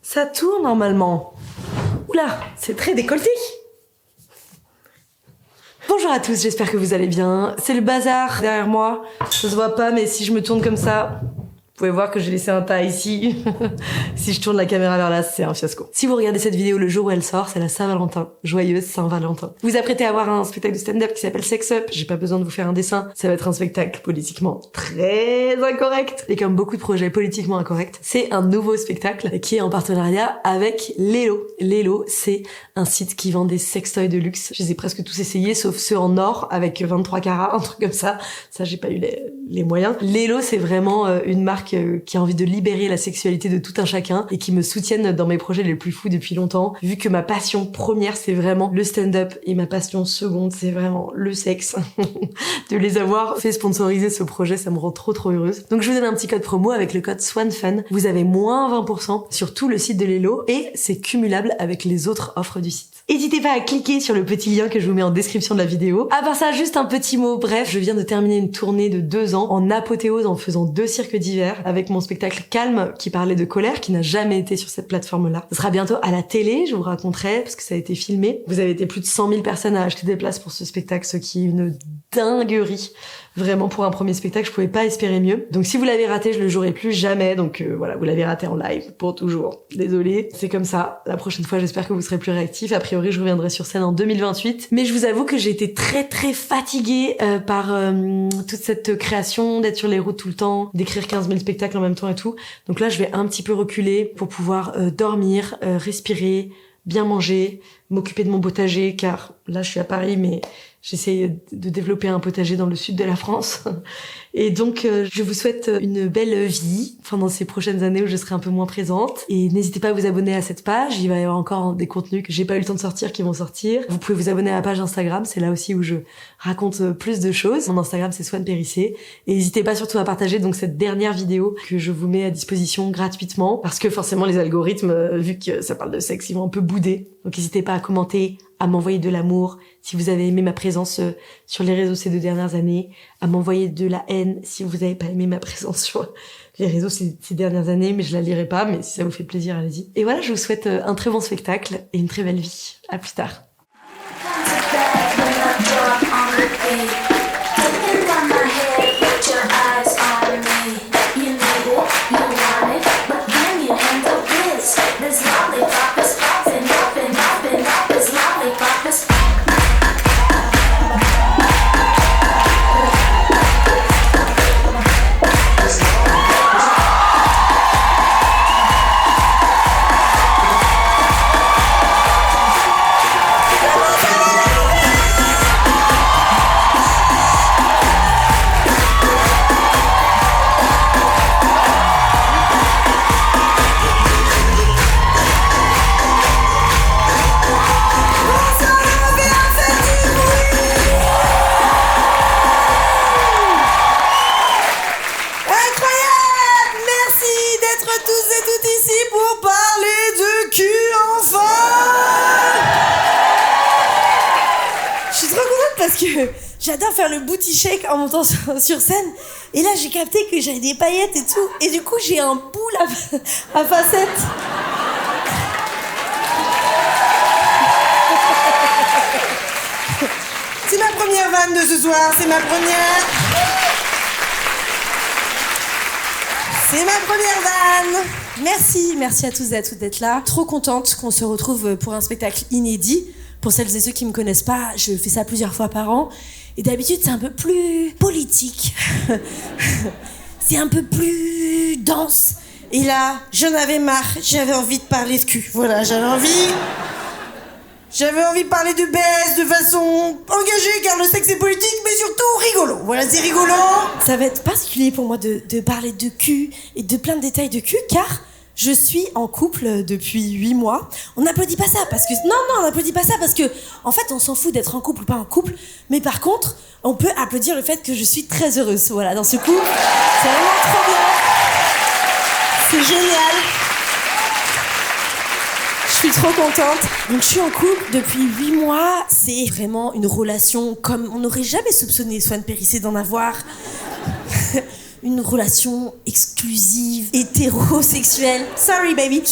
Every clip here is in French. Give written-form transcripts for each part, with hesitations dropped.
Ça tourne normalement. Oula, c'est très décolleté. Bonjour à tous, j'espère que vous allez bien. C'est le bazar derrière moi. Ça se voit pas, mais si je me tourne comme ça, vous pouvez voir que j'ai laissé un tas ici. Si je tourne la caméra vers là, c'est un fiasco. Si vous regardez cette vidéo le jour où elle sort, c'est la Saint-Valentin. Joyeuse Saint-Valentin. Vous apprêtez à voir un spectacle de stand-up qui s'appelle Sex Up. J'ai pas besoin de vous faire un dessin. Ça va être un spectacle politiquement très incorrect. Et comme beaucoup de projets politiquement incorrects, c'est un nouveau spectacle qui est en partenariat avec Lelo. Lelo, c'est un site qui vend des sextoys de luxe. Je les ai presque tous essayés, sauf ceux en or avec 23 carats, un truc comme ça. Ça, j'ai pas eu les moyens. Lelo, c'est vraiment une marque qui a envie de libérer la sexualité de tout un chacun et qui me soutiennent dans mes projets les plus fous depuis longtemps, vu que ma passion première c'est vraiment le stand-up et ma passion seconde c'est vraiment le sexe. De les avoir fait sponsoriser ce projet, ça me rend trop heureuse. Donc je vous donne un petit code promo avec le code SwanFun. Vous avez moins 20% sur tout le site de Lelo et c'est cumulable avec les autres offres du site. N'hésitez pas à cliquer sur le petit lien que je vous mets en description de la vidéo. À part ça, juste un petit mot. Bref, je viens de terminer une tournée de 2 ans en apothéose en faisant 2 cirques d'hiver avec mon spectacle Calme qui parlait de colère, qui n'a jamais été sur cette plateforme-là. Ce sera bientôt à la télé, je vous raconterai, parce que ça a été filmé. Vous avez été plus de 100 000 personnes à acheter des places pour ce spectacle, ce qui est une dinguerie. Vraiment, pour un premier spectacle, je pouvais pas espérer mieux. Donc si vous l'avez raté, je le jouerai plus jamais. Donc voilà, vous l'avez raté en live pour toujours. Désolée, c'est comme ça. La prochaine fois, j'espère que vous serez plus réactifs. A priori, je reviendrai sur scène en 2028. Mais je vous avoue que j'ai été très fatiguée par toute cette création, d'être sur les routes tout le temps, d'écrire 15 000 spectacles en même temps et tout. Donc là, je vais un petit peu reculer pour pouvoir dormir, respirer, bien manger, m'occuper de mon potager, car là, je suis à Paris, mais j'essaye de développer un potager dans le sud de la France. Et donc, je vous souhaite une belle vie pendant ces prochaines années où je serai un peu moins présente. Et n'hésitez pas à vous abonner à cette page. Il va y avoir encore des contenus que j'ai pas eu le temps de sortir qui vont sortir. Vous pouvez vous abonner à la page Instagram. C'est là aussi où je raconte plus de choses. Mon Instagram, c'est Swan Périssé. Et n'hésitez pas surtout à partager donc cette dernière vidéo que je vous mets à disposition gratuitement. Parce que forcément, les algorithmes, vu que ça parle de sexe, ils vont un peu bouder. Donc n'hésitez pas à commenter, à m'envoyer de l'amour si vous avez aimé ma présence sur les réseaux ces 2 dernières années, à m'envoyer de la haine si vous n'avez pas aimé ma présence sur les réseaux ces dernières années, mais je la lirai pas, mais si ça vous fait plaisir, allez-y. Et voilà, je vous souhaite un très bon spectacle et une très belle vie. À plus tard. Parce que j'adore faire le booty shake en montant sur scène. Et là, j'ai capté que j'avais des paillettes et tout. Et du coup, j'ai un boule à facettes. C'est ma première vanne de ce soir. C'est ma première vanne. Merci à tous et à toutes d'être là. Trop contente qu'on se retrouve pour un spectacle inédit. Pour celles et ceux qui me connaissent pas, je fais ça plusieurs fois par an. Et d'habitude, c'est un peu plus politique. C'est un peu plus dense. Et là, j'en avais marre. J'avais envie de parler de cul. Voilà, j'avais envie de parler de baisse de façon engagée, car le sexe est politique, mais surtout rigolo. Voilà, c'est rigolo. Ça va être particulier pour moi de parler de cul et de plein de détails de cul, car je suis en couple depuis 8 mois. On n'applaudit pas ça parce que... Non, on n'applaudit pas ça parce que... En fait, on s'en fout d'être en couple ou pas en couple. Mais par contre, on peut applaudir le fait que je suis très heureuse. Voilà, dans ce couple. C'est vraiment trop bien. C'est génial. Je suis trop contente. Donc, je suis en couple depuis 8 mois. C'est vraiment une relation comme on n'aurait jamais soupçonné Swan Périssé d'en avoir. une relation exclusive, hétérosexuelle. Sorry baby.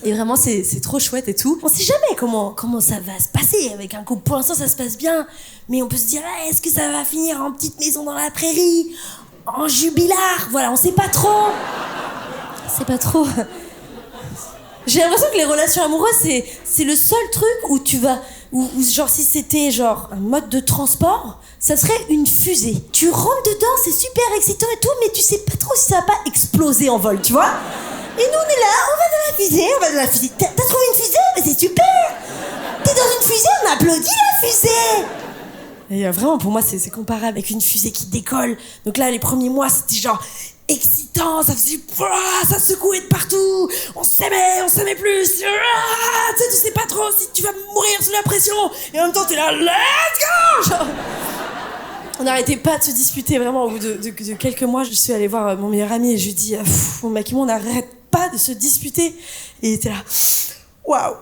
Et vraiment, c'est trop chouette et tout. On sait jamais comment ça va se passer avec un couple. Pour l'instant, ça se passe bien. Mais on peut se dire, ah, est-ce que ça va finir en petite maison dans la prairie, en jubilard? Voilà, on sait pas trop. C'est pas trop. J'ai l'impression que les relations amoureuses, c'est le seul truc où tu vas... Où genre, si c'était genre un mode de transport, ça serait une fusée. Tu rentres dedans, c'est super excitant et tout, mais tu sais pas trop si ça va pas exploser en vol, tu vois? Et nous, on est là, on va dans la fusée. T'as trouvé une fusée? Mais c'est super! T'es dans une fusée, on applaudit la fusée! Et vraiment, pour moi, c'est comparable avec une fusée qui décolle. Donc là, les premiers mois, c'était genre excitant, ça faisait... ça secouait de partout. On s'aimait plus. Tu sais pas trop si tu vas mourir sous la pression. Et en même temps, t'es là, let's go! Genre... On n'arrêtait pas de se disputer, vraiment. Au bout de quelques mois, je suis allée voir mon meilleur ami et je lui ai dit, mon mec et moi, on n'arrête pas de se disputer. Et il était là, waouh!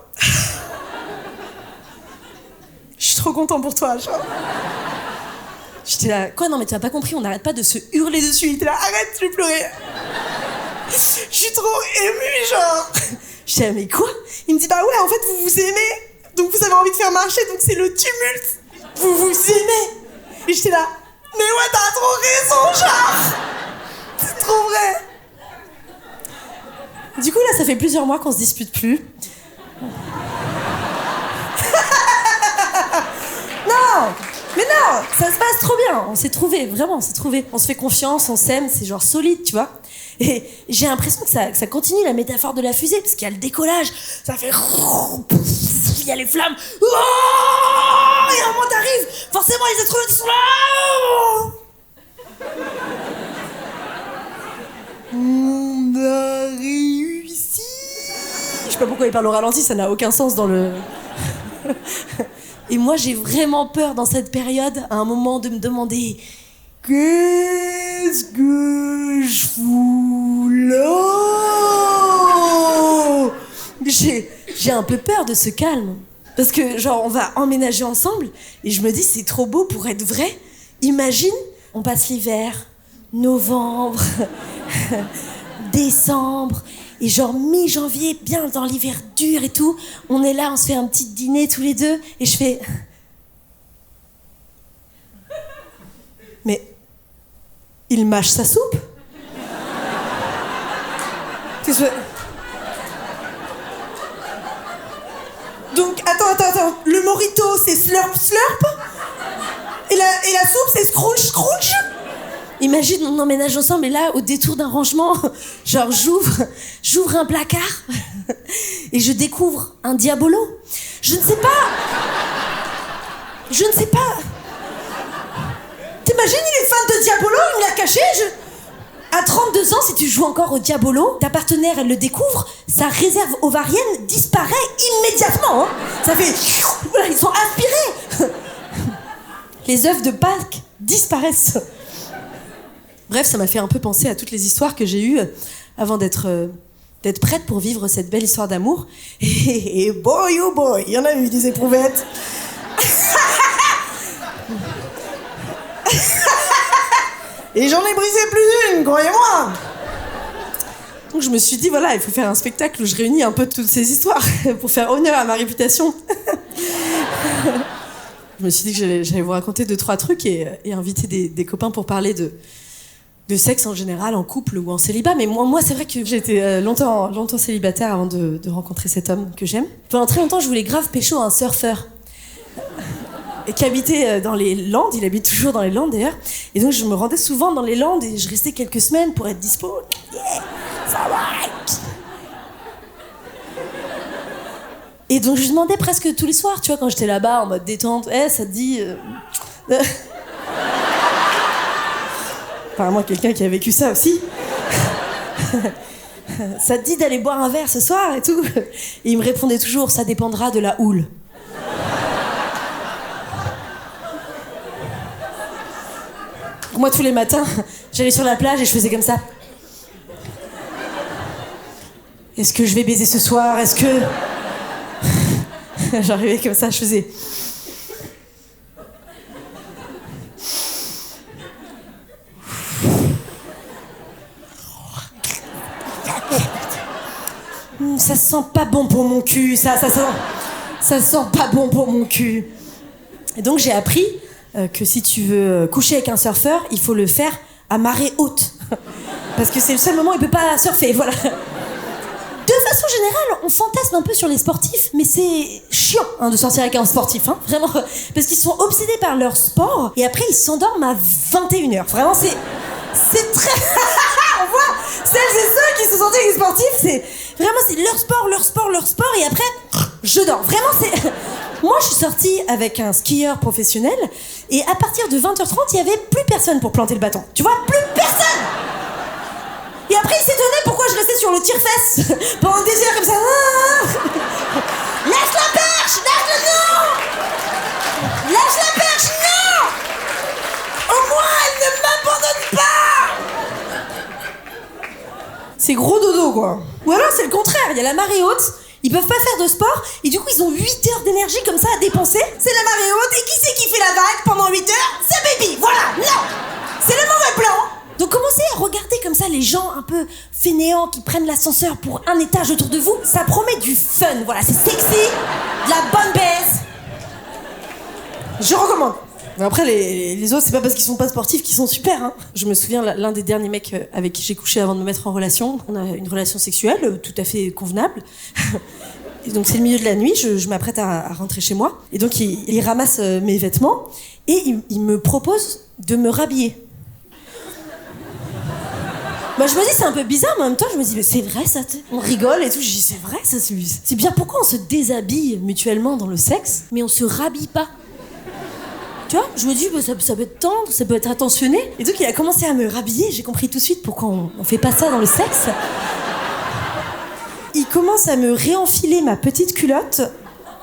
Je suis trop content pour toi, genre. J'étais là, quoi, non mais tu n'as pas compris, on n'arrête pas de se hurler dessus. Il était là, arrête, je vais pleurer. Je suis trop émue, genre. J'étais là, mais quoi? Il me dit, bah ouais, en fait, vous vous aimez. Donc vous avez envie de faire marcher, donc c'est le tumulte. Vous vous aimez. Et j'étais là, mais ouais, t'as trop raison, genre. C'est trop vrai. Du coup, là, ça fait plusieurs mois qu'on se dispute plus. Non, mais non, ça se passe trop bien. On s'est trouvés, vraiment, on s'est trouvés. On se fait confiance, on s'aime, c'est genre solide, tu vois. Et j'ai l'impression que ça continue la métaphore de la fusée, parce qu'il y a le décollage, ça fait... Il y a les flammes. Et à un moment t'arrives, forcément les astronautes ils sont là. On a réussi. Je sais pas pourquoi il parle au ralenti, ça n'a aucun sens dans le... Et moi j'ai vraiment peur dans cette période, à un moment, de me demander qu'est-ce que je fous là? J'ai un peu peur de ce calme. Parce que, genre, on va emménager ensemble et je me dis, c'est trop beau pour être vrai. Imagine, on passe l'hiver, novembre, décembre, et genre mi-janvier, bien dans l'hiver dur et tout, on est là, on se fait un petit dîner tous les deux, et je fais... Mais il mâche sa soupe? Qu'est-ce que... Donc, attends, le mojito, c'est slurp slurp? Et la soupe, c'est scrunch scrunch? Imagine, on emménage ensemble et là, au détour d'un rangement, genre j'ouvre un placard et je découvre un diabolo. Je ne sais pas. T'imagines, il est fan de Diabolo, il me l'a caché. À 32 ans, si tu joues encore au Diabolo, ta partenaire, elle le découvre, sa réserve ovarienne disparaît immédiatement. Hein. Ça fait... Voilà, ils sont aspirés. Les œufs de Pâques disparaissent. Bref, ça m'a fait un peu penser à toutes les histoires que j'ai eues avant d'être prête pour vivre cette belle histoire d'amour. Et boy, oh boy, il y en a eu des éprouvettes. Et j'en ai brisé plus d'une, croyez-moi. Donc je me suis dit, voilà, il faut faire un spectacle où je réunis un peu toutes ces histoires pour faire honneur à ma réputation. Je me suis dit que j'allais vous raconter 2-3 trucs et inviter des copains pour parler de sexe en général, en couple ou en célibat. Mais moi c'est vrai que j'ai été longtemps célibataire avant de rencontrer cet homme que j'aime. Pendant très longtemps, je voulais grave pécho un surfeur. Qui habitait dans les Landes, il habite toujours dans les Landes d'ailleurs, et donc je me rendais souvent dans les Landes et je restais quelques semaines pour être dispo. Yeah, ça va. Et donc je lui demandais presque tous les soirs, tu vois, quand j'étais là-bas en mode détente, ça te dit... Apparemment quelqu'un qui a vécu ça aussi. Ça te dit d'aller boire un verre ce soir et tout. Et il me répondait toujours, ça dépendra de la houle. Moi, tous les matins, j'allais sur la plage et je faisais comme ça. Est-ce que je vais baiser ce soir? Est-ce que... J'arrivais comme ça, je faisais... Ça sent pas bon pour mon cul, ça sent pas bon pour mon cul. Et donc j'ai appris que si tu veux coucher avec un surfeur, il faut le faire à marée haute. Parce que c'est le seul moment où il peut pas surfer, voilà. De façon générale, on fantasme un peu sur les sportifs, mais c'est chiant de sortir avec un sportif, vraiment. Parce qu'ils sont obsédés par leur sport, et après ils s'endorment à 21h. Vraiment, c'est très... On voit celles et ceux qui se sont dit les sportifs, c'est leur sport, et après, je dors. Vraiment, c'est... Moi, je suis sortie avec un skieur professionnel, et à partir de 20h30, il y avait plus personne pour planter le bâton. Tu vois, plus personne. Et après, il s'étonnait pourquoi je restais sur le tire-fesse pendant des heures comme ça. Lâche la perche, lâche-le, non. Lâche la perche, non. Au moins, elle ne m'abandonne pas. C'est gros dodo, quoi. Ou alors, c'est le contraire. Il y a la marée haute, ils peuvent pas faire de sport, et du coup, ils ont 8 heures d'énergie comme ça à dépenser. C'est la marée haute, et qui c'est qui fait la vague pendant 8 heures? C'est Baby, voilà, non. C'est le mauvais plan. Donc commencez à regarder comme ça les gens un peu fainéants qui prennent l'ascenseur pour un étage autour de vous. Ça promet du fun, voilà, c'est sexy, de la bonne baise. Je recommande. Après, les autres, c'est pas parce qu'ils sont pas sportifs qu'ils sont super. Je me souviens, l'un des derniers mecs avec qui j'ai couché avant de me mettre en relation, on a une relation sexuelle tout à fait convenable. Et donc c'est le milieu de la nuit, je m'apprête à rentrer chez moi. Et donc il ramasse mes vêtements et il me propose de me rhabiller. Bah, je me dis c'est un peu bizarre, mais en même temps je me dis mais c'est vrai ça, on rigole et tout. Je dis c'est vrai ça, c'est bien. Pourquoi on se déshabille mutuellement dans le sexe, mais on se rhabille pas? Tu vois, je me dis bah, ça peut être tendre, ça peut être attentionné. Et donc il a commencé à me rhabiller, j'ai compris tout de suite pourquoi on fait pas ça dans le sexe. Il commence à me réenfiler ma petite culotte,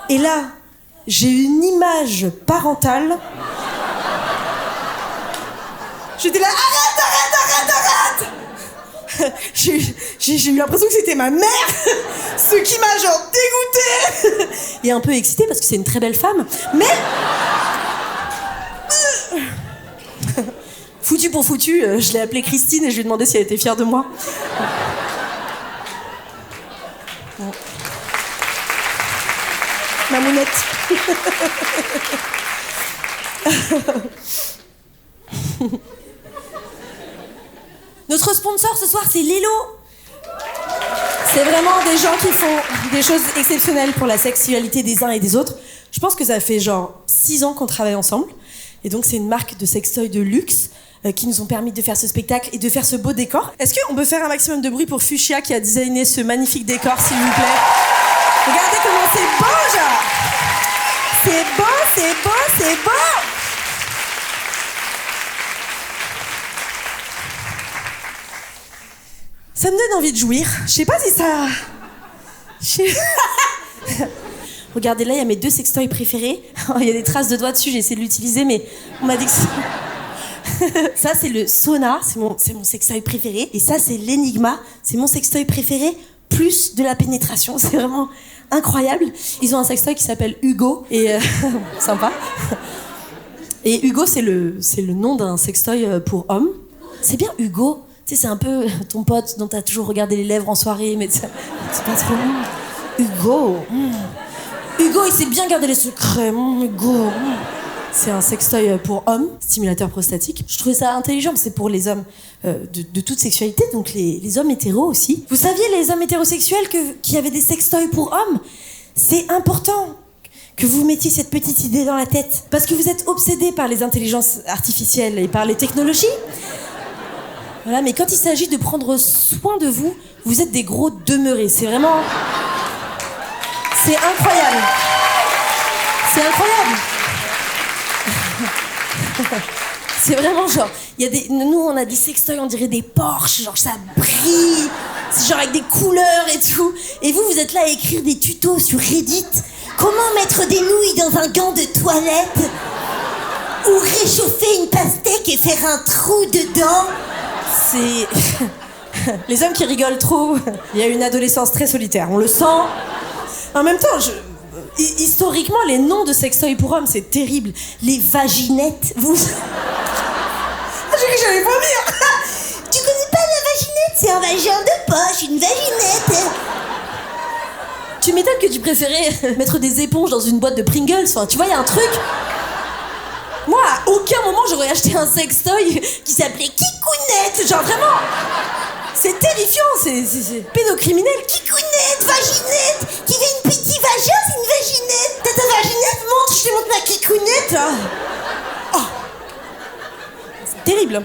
et là j'ai une image parentale. J'étais là, arrête. J'ai eu l'impression que c'était ma mère, ce qui m'a genre dégoûtée et un peu excitée parce que c'est une très belle femme, mais foutu pour foutu, je l'ai appelée Christine et je lui ai demandé si elle était fière de moi. Ma mounette. Notre sponsor ce soir, c'est Lelo. C'est vraiment des gens qui font des choses exceptionnelles pour la sexualité des uns et des autres. Je pense que ça fait genre 6 ans qu'on travaille ensemble. Et donc c'est une marque de sextoy de luxe qui nous ont permis de faire ce spectacle et de faire ce beau décor. Est-ce qu'on peut faire un maximum de bruit pour Fuchsia qui a designé ce magnifique décor, s'il vous plaît? Regardez comment c'est beau, genre. C'est beau, c'est beau, c'est beau. Ça me donne envie de jouir. Je sais pas si ça... Regardez, là, il y a mes 2 sextoys préférés. Il y a des traces de doigts dessus, j'ai essayé de l'utiliser, mais on m'a dit que... Ça, c'est le Sona, c'est mon sextoy préféré. Et ça, c'est l'Enigma, c'est mon sextoy préféré, plus de la pénétration. C'est vraiment incroyable. Ils ont un sextoy qui s'appelle Hugo, et... sympa. Et Hugo, c'est le nom d'un sextoy pour homme. C'est bien Hugo. Tu sais, c'est un peu ton pote dont t'as toujours regardé les lèvres en soirée, mais c'est pas trop long. Hugo. Hugo, il sait bien garder les secrets. Hugo. C'est un sextoy pour hommes, stimulateur prostatique. Je trouvais ça intelligent, c'est pour les hommes de toute sexualité, donc les hommes hétéros aussi. Vous saviez, les hommes hétérosexuels, qu'il y avait des sextoys pour hommes? C'est important que vous mettiez cette petite idée dans la tête. Parce que vous êtes obsédés par les intelligences artificielles et par les technologies. Voilà, mais quand il s'agit de prendre soin de vous, vous êtes des gros demeurés. C'est vraiment... C'est incroyable. C'est incroyable. C'est vraiment genre... Nous, on a des sextoys, on dirait des Porsche, genre ça brille. C'est genre avec des couleurs et tout. Et vous êtes là à écrire des tutos sur Reddit. Comment mettre des nouilles dans un gant de toilette? Ou réchauffer une pastèque et faire un trou dedans? C'est... Les hommes qui rigolent trop. Il y a une adolescence très solitaire, on le sent. En même temps, historiquement, les noms de sextoys pour hommes, c'est terrible. Les vaginettes, vous... J'ai cru que j'allais vomir. Tu connais pas la vaginette? C'est un vagin de poche, une vaginette. Tu m'étonnes que tu préférais mettre des éponges dans une boîte de Pringles. Enfin, tu vois, il y a un truc. Moi, à aucun moment, j'aurais acheté un sextoy qui s'appelait Kikounette. Genre, vraiment. C'est terrifiant, c'est pédocriminel. Kikounette, vaginette. Qui fait une petite vagin, c'est une vaginette. T'as ta vaginette, montre, je te montre ma Kikounette. Oh. C'est terrible.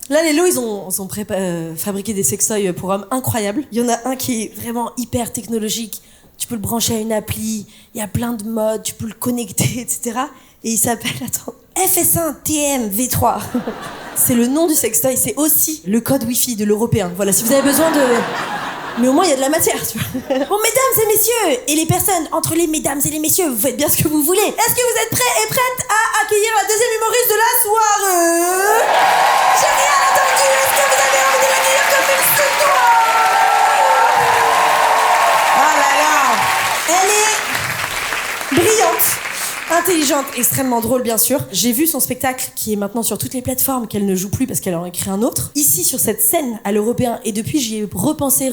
Là, les lots, ils ont fabriqué des sextoys pour hommes incroyables. Il y en a un qui est vraiment hyper technologique. Tu peux le brancher à une appli, il y a plein de modes, tu peux le connecter, etc. Et il s'appelle, FS1 TM V3. C'est le nom du sextoy, c'est aussi le code Wi-Fi de l'européen. Voilà, si vous avez besoin de... Mais au moins, il y a de la matière, tu vois. Bon, mesdames et messieurs, et les personnes entre les mesdames et les messieurs, vous faites bien ce que vous voulez. Est-ce que vous êtes prêts et prêtes à accueillir la deuxième humoriste de la soirée? J'ai rien entendu. Est-ce que vous avez envie de l'accueillir comme il se doit? Oh là là. Elle est brillante, intelligente, extrêmement drôle, bien sûr. J'ai vu son spectacle, qui est maintenant sur toutes les plateformes, qu'elle ne joue plus parce qu'elle en a écrit un autre. Ici, sur cette scène, à l'Européen, et depuis, j'y ai repensé,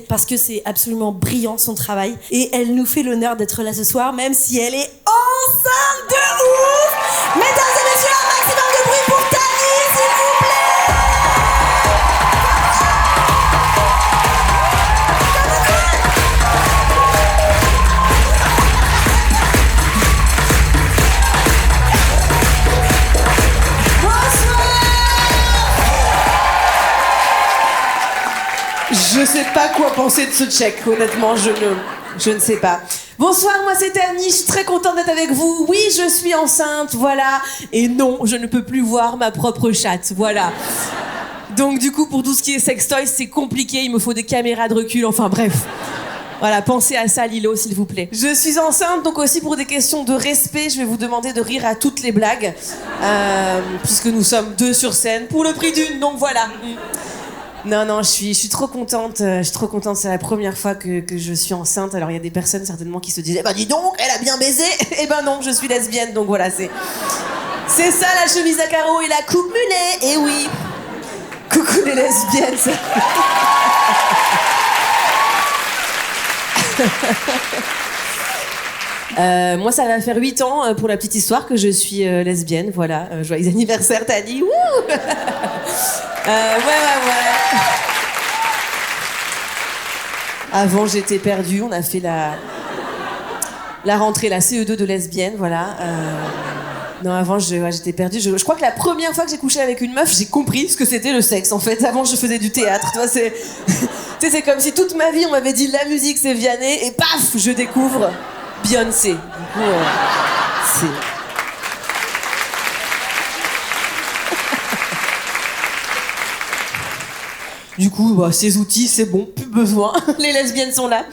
parce que c'est absolument brillant, son travail. Et elle nous fait l'honneur d'être là ce soir, même si elle est enceinte de ouf. Mesdames et messieurs, un maximum de bruit pour Tani, s'il vous plaît. Je sais pas quoi penser de ce check, honnêtement, je ne sais pas. Bonsoir, moi c'est Tani, je suis très contente d'être avec vous. Oui, je suis enceinte, voilà. Et non, je ne peux plus voir ma propre chatte, voilà. Donc du coup, pour tout ce qui est sextoy, c'est compliqué, il me faut des caméras de recul, enfin bref. Voilà, pensez à ça, Lilo, s'il vous plaît. Je suis enceinte, donc aussi pour des questions de respect, je vais vous demander de rire à toutes les blagues. Puisque nous sommes 2 sur scène, pour le prix d'une, donc voilà. Non, je suis trop contente. C'est la première fois que je suis enceinte. Alors il y a des personnes certainement qui se disent eh ben dis donc, elle a bien baisé. Eh ben non, je suis lesbienne, donc voilà, c'est ça la chemise à carreaux et la coupe mulet. Eh oui. Coucou les lesbiennes. Moi, ça va faire 8 ans pour la petite histoire que je suis lesbienne. Voilà, joyeux anniversaire, Tani. Ouais. Avant, j'étais perdue. On a fait la rentrée, la CE2 de lesbienne, voilà. Non, avant, j'étais perdue. Je crois que la première fois que j'ai couché avec une meuf, j'ai compris ce que c'était le sexe, en fait. Avant, je faisais du théâtre. Tu vois, c'est comme si toute ma vie, on m'avait dit la musique, c'est Vianney, et paf, je découvre Beyoncé. Du coup, Du coup, bah, ces outils, c'est bon, plus besoin. Les lesbiennes sont là.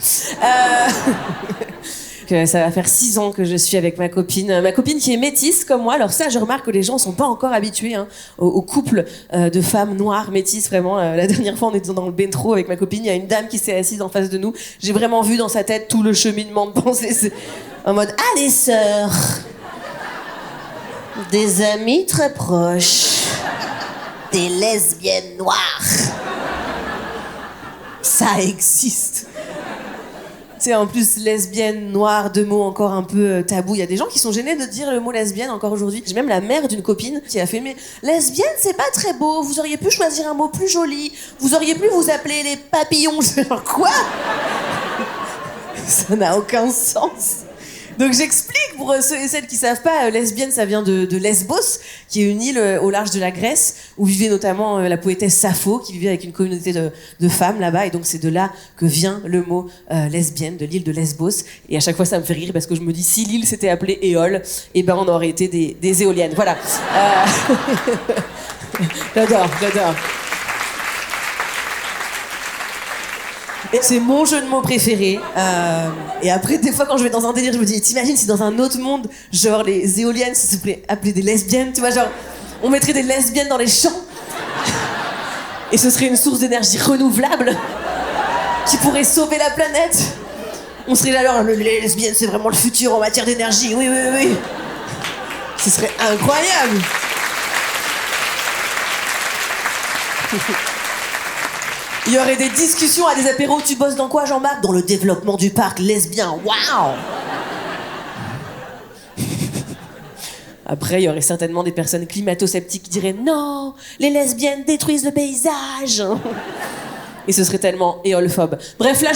Ça va faire 6 ans que je suis avec ma copine qui est métisse comme moi. Alors ça, je remarque que les gens sont pas encore habitués au couple de femmes noires métisses. Vraiment, la dernière fois, on était dans le métro avec ma copine. Il y a une dame qui s'est assise en face de nous. J'ai vraiment vu dans sa tête tout le cheminement de pensée. C'est en mode ah les sœurs, des amis très proches, des lesbiennes noires. Ça existe. Tu sais, en plus, lesbienne, noire, 2 mots encore un peu tabou. Il y a des gens qui sont gênés de dire le mot lesbienne encore aujourd'hui. J'ai même la mère d'une copine qui a fait mais lesbienne, c'est pas très beau. Vous auriez pu choisir un mot plus joli. Vous auriez pu vous appeler les papillons. Genre quoi? Ça n'a aucun sens. Donc j'explique pour ceux et celles qui savent pas, lesbienne ça vient de Lesbos, qui est une île au large de la Grèce, où vivait notamment la poétesse Sappho, qui vivait avec une communauté de femmes là-bas, et donc c'est de là que vient le mot lesbienne, de l'île de Lesbos. Et à chaque fois ça me fait rire parce que je me dis si l'île s'était appelée Éole, eh ben on aurait été des éoliennes. Voilà. J'adore. Et c'est mon jeu de mots préféré. Et après, des fois, quand je vais dans un délire, je me dis, t'imagines si dans un autre monde, genre les éoliennes, ça s'appelait appeler des lesbiennes, tu vois, genre, on mettrait des lesbiennes dans les champs. Et ce serait une source d'énergie renouvelable qui pourrait sauver la planète. On serait là, alors, les lesbiennes, c'est vraiment le futur en matière d'énergie. Oui. Ce serait incroyable. Il y aurait des discussions à des apéros. Tu bosses dans quoi, Jean-Marc? Dans le développement du parc lesbien. Waouh! Après, il y aurait certainement des personnes climato-sceptiques qui diraient non, les lesbiennes détruisent le paysage. Et ce serait tellement éolphobe. Bref, là,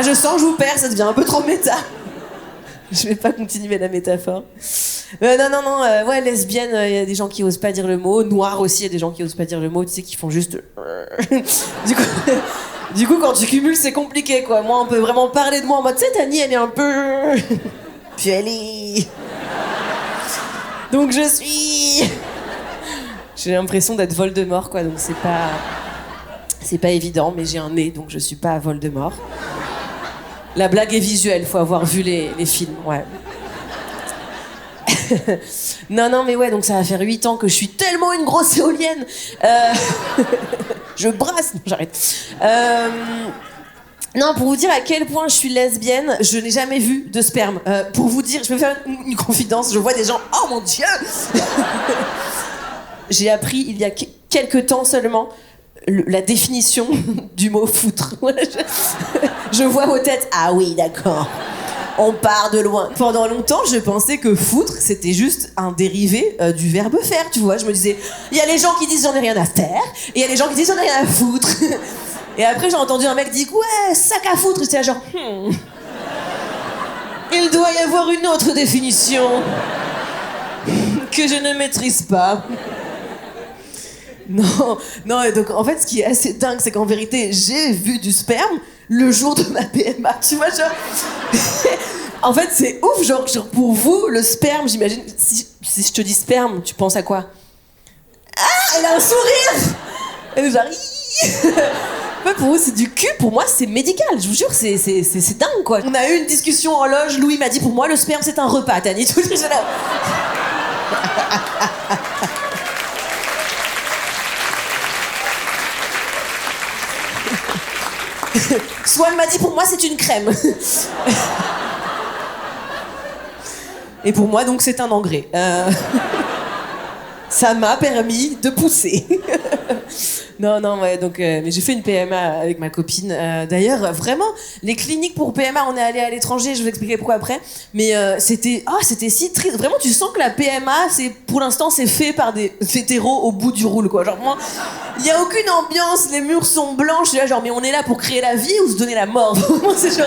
je sens que je vous perds, ça devient un peu trop méta. Je vais pas continuer la métaphore. Non, ouais, lesbienne, il y a des gens qui osent pas dire le mot. Noir aussi, il y a des gens qui osent pas dire le mot, tu sais, qui font juste... Du coup, quand tu cumules, c'est compliqué, quoi. Moi, on peut vraiment parler de moi en mode, tu sais, Tani, elle est un peu... Puis elle est... Donc je suis... J'ai l'impression d'être Voldemort, quoi, donc c'est pas évident, mais j'ai un nez, donc je suis pas Voldemort. La blague est visuelle, faut avoir vu les films, ouais. Non, mais ouais, donc ça va faire 8 ans que je suis tellement une grosse éolienne. Je brasse, non, j'arrête. Non, pour vous dire à quel point je suis lesbienne, je n'ai jamais vu de sperme. Pour vous dire, je peux faire une confidence, je vois des gens, oh mon Dieu. J'ai appris il y a quelques temps seulement la définition du mot foutre. Je vois vos têtes, ah oui, d'accord. On part de loin. Pendant longtemps, je pensais que foutre, c'était juste un dérivé du verbe faire, tu vois. Je me disais, il y a les gens qui disent j'en ai rien à faire, et il y a les gens qui disent j'en ai rien à foutre. Et après, j'ai entendu un mec dire ouais, sac à foutre. J'étais là genre, il doit y avoir une autre définition que je ne maîtrise pas. Non, et donc en fait, ce qui est assez dingue, c'est qu'en vérité, j'ai vu du sperme le jour de ma PMA. Tu vois, genre. En fait, c'est ouf, genre pour vous, le sperme, j'imagine. Si je te dis sperme, tu penses à quoi? Ah, elle a un sourire! Elle est genre. Ouais, pour vous, c'est du cul, pour moi, c'est médical. Je vous jure, c'est dingue, quoi. On a eu une discussion en loge, Louis m'a dit pour moi, le sperme, c'est un repas, Tani. Tout le là. Swan m'a dit pour moi c'est une crème. Et pour moi donc c'est un engrais. Ça m'a permis de pousser. Non, ouais, donc mais j'ai fait une PMA avec ma copine. D'ailleurs, vraiment, les cliniques pour PMA, on est allé à l'étranger, je vous expliquerai pourquoi après. Mais c'était si triste. Vraiment, tu sens que la PMA, pour l'instant, c'est fait par des hétéros au bout du roule, quoi. Genre, moi, il y a aucune ambiance, les murs sont blancs. Je suis là, genre, mais on est là pour créer la vie ou se donner la mort? Vraiment, c'est genre.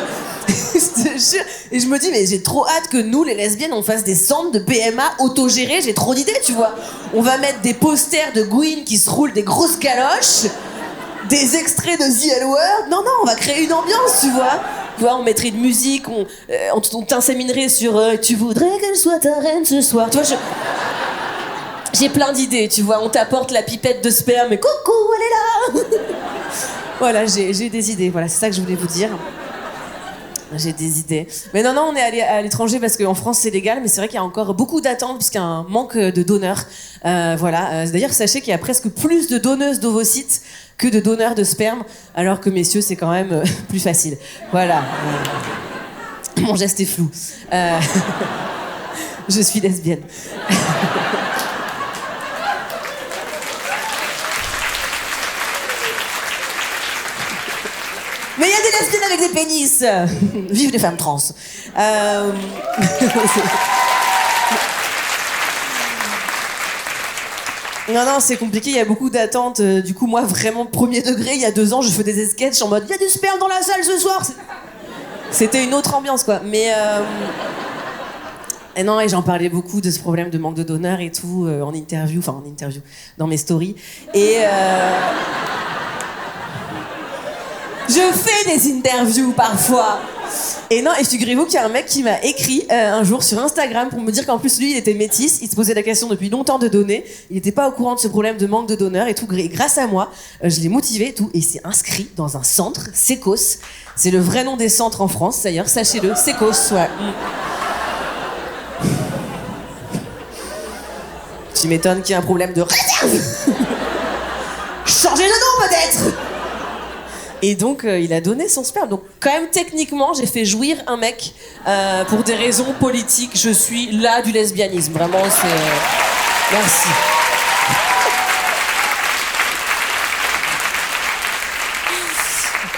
Et je me dis, mais j'ai trop hâte que nous, les lesbiennes, on fasse des centres de PMA autogérés. J'ai trop d'idées, tu vois. On va mettre des posters de Gwyn qui se roulent des grosses caloches, des extraits de The L Word. Non, on va créer une ambiance, tu vois. Tu vois, on mettrait de musique, on t'inséminerait sur tu voudrais qu'elle soit ta reine ce soir. Tu vois, j'ai plein d'idées, tu vois. On t'apporte la pipette de sperme et coucou, elle est là. Voilà, j'ai des idées. Voilà, c'est ça que je voulais vous dire. J'ai des idées. Mais non, on est allé à l'étranger parce qu'en France c'est légal, mais c'est vrai qu'il y a encore beaucoup d'attentes parce qu'il y a un manque de donneurs. Voilà. D'ailleurs, sachez qu'il y a presque plus de donneuses d'ovocytes que de donneurs de sperme, alors que messieurs c'est quand même plus facile. Voilà. Mon geste est flou. Je suis lesbienne. Mais il y a des lesbiennes avec des pénis. Vive les femmes trans. Non, c'est compliqué, il y a beaucoup d'attentes. Du coup, moi, vraiment, premier degré, il y a 2 ans, je fais des sketchs en mode « Il y a du sperme dans la salle ce soir !» C'était une autre ambiance, quoi. Mais... Et non, et j'en parlais beaucoup de ce problème de manque de donneurs et tout, en interview, dans mes stories. Et... Je fais des interviews parfois. Et non, et figurez-vous qu'il y a un mec qui m'a écrit un jour sur Instagram pour me dire qu'en plus lui il était métis, il se posait la question depuis longtemps de donner, il n'était pas au courant de ce problème de manque de donneurs et tout. Et grâce à moi, je l'ai motivé et tout, et il s'est inscrit dans un centre, Secos. C'est le vrai nom des centres en France d'ailleurs, sachez-le, Secos, ouais. Tu m'étonnes qu'il y ait un problème de réserve. Changez de nom peut-être. Et donc, il a donné son sperme. Donc, quand même, techniquement, j'ai fait jouir un mec pour des raisons politiques. Je suis là du lesbianisme. Vraiment, c'est... Merci.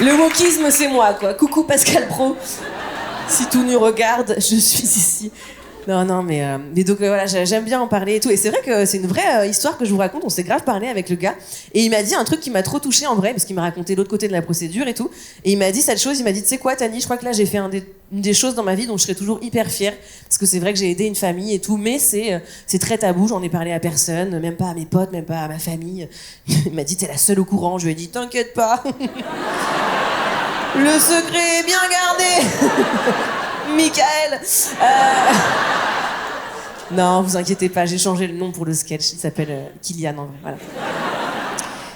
Le wokisme, c'est moi, quoi. Coucou Pascal Pro. Si tout nu regarde, je suis ici. Non, mais donc voilà, j'aime bien en parler et tout. Et c'est vrai que c'est une vraie histoire que je vous raconte. On s'est grave parlé avec le gars. Et il m'a dit un truc qui m'a trop touchée en vrai, parce qu'il m'a raconté l'autre côté de la procédure et tout. Et il m'a dit cette chose, il m'a dit, tu sais quoi, Tani, je crois que là, j'ai fait une des choses dans ma vie dont je serai toujours hyper fière. Parce que c'est vrai que j'ai aidé une famille et tout, mais c'est très tabou, j'en ai parlé à personne, même pas à mes potes, même pas à ma famille. Il m'a dit, t'es la seule au courant. Je lui ai dit, t'inquiète pas. Le secret est bien gardé. Michael. Non, vous inquiétez pas, j'ai changé le nom pour le sketch. Il s'appelle Kylian, en vrai. Voilà.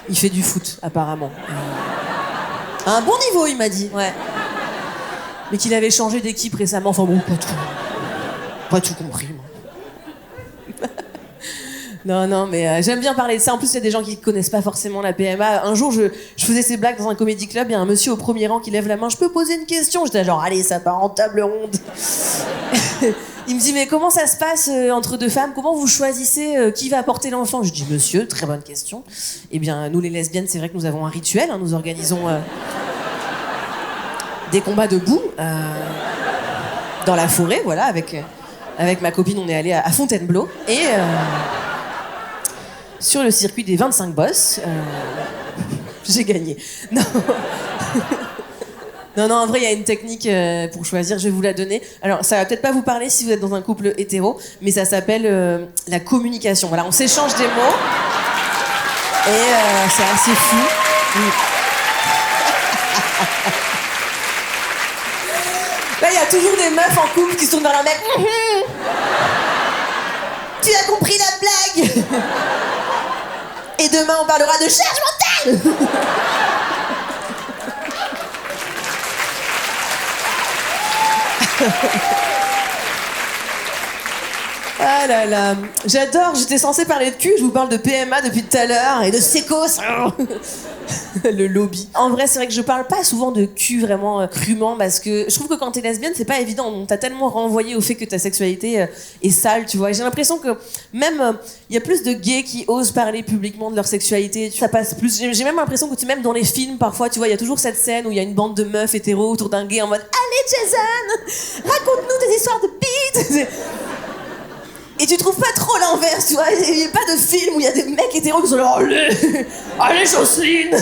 Il fait du foot, apparemment. À un bon niveau, il m'a dit. Ouais. Mais qu'il avait changé d'équipe récemment. Enfin bon, pas tout compris, moi. Non, mais j'aime bien parler de ça. En plus, il y a des gens qui connaissent pas forcément la PMA. Un jour, je faisais ces blagues dans un comédie club. Il y a un monsieur au premier rang qui lève la main. Je peux poser une question? J'étais genre, allez, ça part en table ronde. Il me dit, mais comment ça se passe entre deux femmes? Comment vous choisissez qui va porter l'enfant? Je dis, monsieur, très bonne question. Eh bien, nous les lesbiennes, c'est vrai que nous avons un rituel. Hein. Nous organisons des combats debout dans la forêt, voilà, avec ma copine, on est allé à Fontainebleau. Et sur le circuit des 25 bosses, j'ai gagné. Non, en vrai, il y a une technique pour choisir, je vais vous la donner. Alors, ça va peut-être pas vous parler si vous êtes dans un couple hétéro, mais ça s'appelle la communication. Voilà, on s'échange des mots, et c'est assez fou. Là, il y a toujours des meufs en couple qui se tournent vers leur mec. Tu as compris la blague? Et demain, on parlera de charge mentale. Ah là là, j'adore, j'étais censée parler de cul, je vous parle de PMA depuis tout à l'heure, et de sécos. Le lobby. En vrai, c'est vrai que je parle pas souvent de cul vraiment crûment, parce que je trouve que quand t'es lesbienne, c'est pas évident. On t'a tellement renvoyé au fait que ta sexualité est sale, tu vois. Et j'ai l'impression que même il y a plus de gays qui osent parler publiquement de leur sexualité. Ça passe plus. J'ai même l'impression que même dans les films, parfois, tu vois, il y a toujours cette scène où il y a une bande de meufs hétéros autour d'un gay en mode allez Jason, raconte-nous des histoires de bite. Et tu trouves pas trop l'inverse, tu vois. Il n'y a pas de film où il y a des mecs hétéros qui sont là, allez Jocelyne,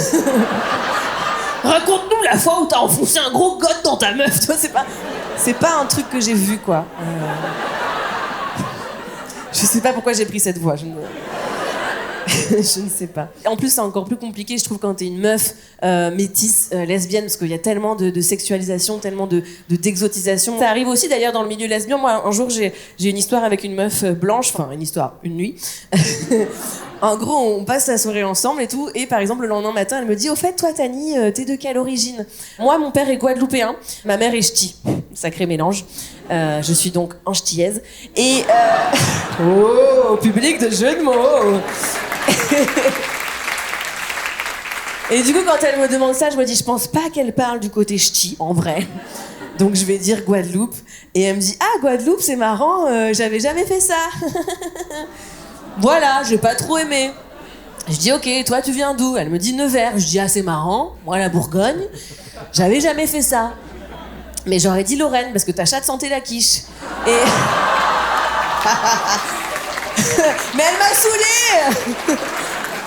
raconte-nous la fois où t'as enfoncé un gros god dans ta meuf, tu vois. C'est pas un truc que j'ai vu, quoi. Je sais pas pourquoi j'ai pris cette voie. Je ne sais pas. En plus, c'est encore plus compliqué, je trouve, quand t'es une meuf métisse, lesbienne, parce qu'il y a tellement de sexualisation, tellement d'exotisation. Ça arrive aussi, d'ailleurs, dans le milieu lesbien. Moi, un jour, j'ai une histoire avec une meuf blanche, enfin, une nuit. En gros, on passe la soirée ensemble et tout, et par exemple, le lendemain matin, elle me dit, au fait, toi, Tani, t'es de quelle origine? Moi, mon père est guadeloupéen, ma mère est ch'ti. Sacré mélange. Je suis donc anch'tillaise. Et au public de jeux de mots. Et du coup, quand elle me demande ça, je me dis, je pense pas qu'elle parle du côté ch'ti, en vrai. Donc je vais dire Guadeloupe. Et elle me dit, ah, Guadeloupe, c'est marrant, j'avais jamais fait ça. Voilà, j'ai pas trop aimé. Je dis, ok, toi, tu viens d'où? Elle me dit Nevers. Je dis, ah, c'est marrant, moi, la Bourgogne, j'avais jamais fait ça. Mais j'aurais dit Lorraine, parce que ta chatte sentait la quiche. Et... Mais elle m'a saoulée.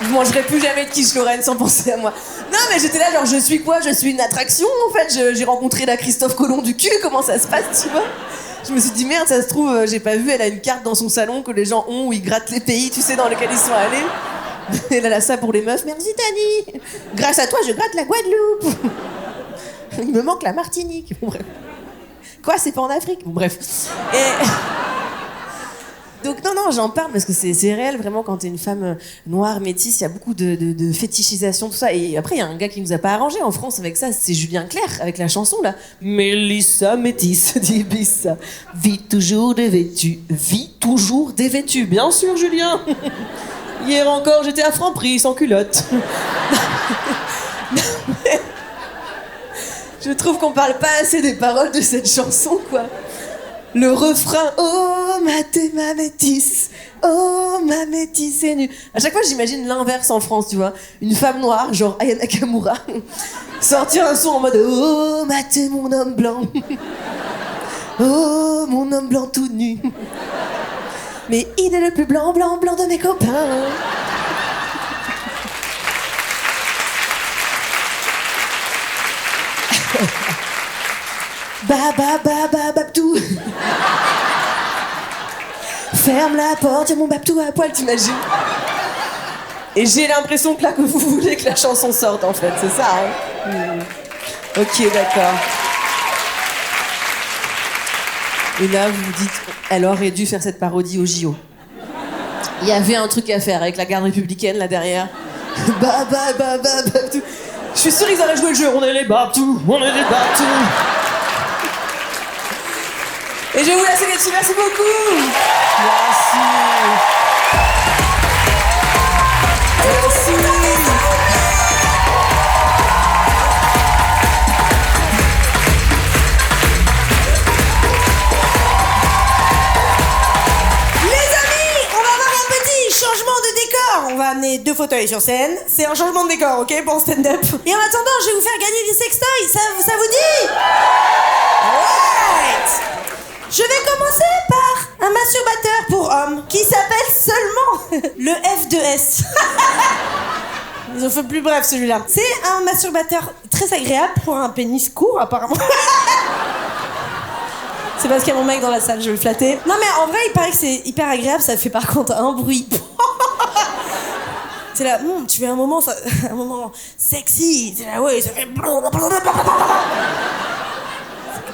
Je mangerai plus jamais de quiche Lorraine sans penser à moi. Non, mais j'étais là, genre, je suis quoi? Je suis une attraction, en fait. J'ai rencontré la Christophe Colomb du cul, comment ça se passe, tu vois? Je me suis dit, merde, ça se trouve, j'ai pas vu, elle a une carte dans son salon que les gens ont où ils grattent les pays, tu sais, dans lesquels ils sont allés. Elle a ça pour les meufs. Merci, Tani. Grâce à toi, je gratte la Guadeloupe. Il me manque la Martinique. Bon, bref. Quoi, c'est pas en Afrique? Bon, bref. Et... Donc non, j'en parle parce que c'est réel, vraiment, quand t'es une femme noire, métisse, il y a beaucoup de fétichisation, tout ça. Et après, il y a un gars qui nous a pas arrangé en France avec ça, c'est Julien Clerc, avec la chanson, là. Mélissa métisse d'Ibissa, vit toujours dévêtue, bien sûr, Julien. Hier encore, j'étais à Franprix, sans culotte. Je trouve qu'on parle pas assez des paroles de cette chanson, quoi. Le refrain, oh ma métisse, oh ma métisse est nue. À chaque fois, j'imagine l'inverse en France, tu vois. Une femme noire, genre Aya Nakamura, sortir un son en mode oh, Mathieu, mon homme blanc. Oh, mon homme blanc tout nu. Mais il est le plus blanc, blanc, blanc de mes copains. Babtou. Ferme la porte, y'a mon Babtou à poil, t'imagines? Et j'ai l'impression que là que vous voulez que la chanson sorte en fait, c'est ça hein? Ok, d'accord. Et là vous vous dites, elle aurait dû faire cette parodie au JO. Il y avait un truc à faire avec la garde républicaine là derrière. Babtou. Je suis sûr qu'ils auraient joué le jeu, on est les Babtou, on est les Babtou. Et je vais vous laisser là-dessus, merci beaucoup. Merci. On va amener 2 fauteuils sur scène. C'est un changement de décor, ok, pour stand-up. Et en attendant, je vais vous faire gagner des sextoys. Ça vous dit? Alright. Je vais commencer par un masturbateur pour hommes qui s'appelle seulement le F2S. Ils ont fait plus bref celui-là. C'est un masturbateur très agréable pour un pénis court, apparemment. C'est parce qu'il y a mon mec dans la salle, je vais le flatter. Non mais en vrai, il paraît que c'est hyper agréable, ça fait par contre un bruit. C'est là, tu fais un moment sexy. C'est là, ouais, ça fait... C'est quand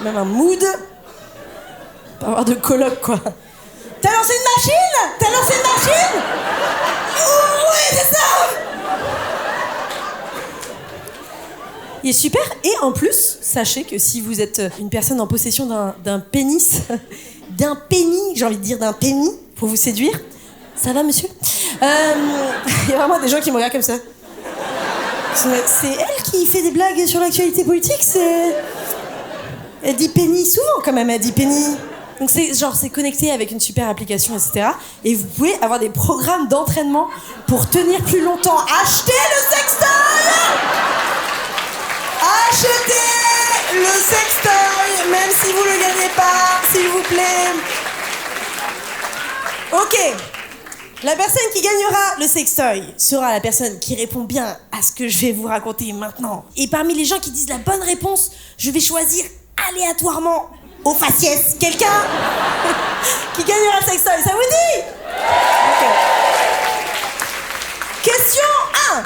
même un mood. Pas avoir de coloc, quoi. T'as lancé une machine? Oui, c'est ça. Il est super. Et en plus, sachez que si vous êtes une personne en possession d'un pénis, j'ai envie de dire d'un pénis, pour vous séduire, ça va, monsieur? Il y a vraiment des gens qui me regardent comme ça. C'est elle qui fait des blagues sur l'actualité politique, Elle dit pénis souvent, quand même, elle dit pénis. Donc c'est connecté avec une super application, etc. Et vous pouvez avoir des programmes d'entraînement pour tenir plus longtemps. Achetez le sextoy! Achetez le sextoy, même si vous le gagnez pas, s'il vous plaît. Ok. La personne qui gagnera le sextoy sera la personne qui répond bien à ce que je vais vous raconter maintenant. Et parmi les gens qui disent la bonne réponse, je vais choisir aléatoirement au faciès quelqu'un qui gagnera le sextoy. Ça vous dit? Ok. Question 1.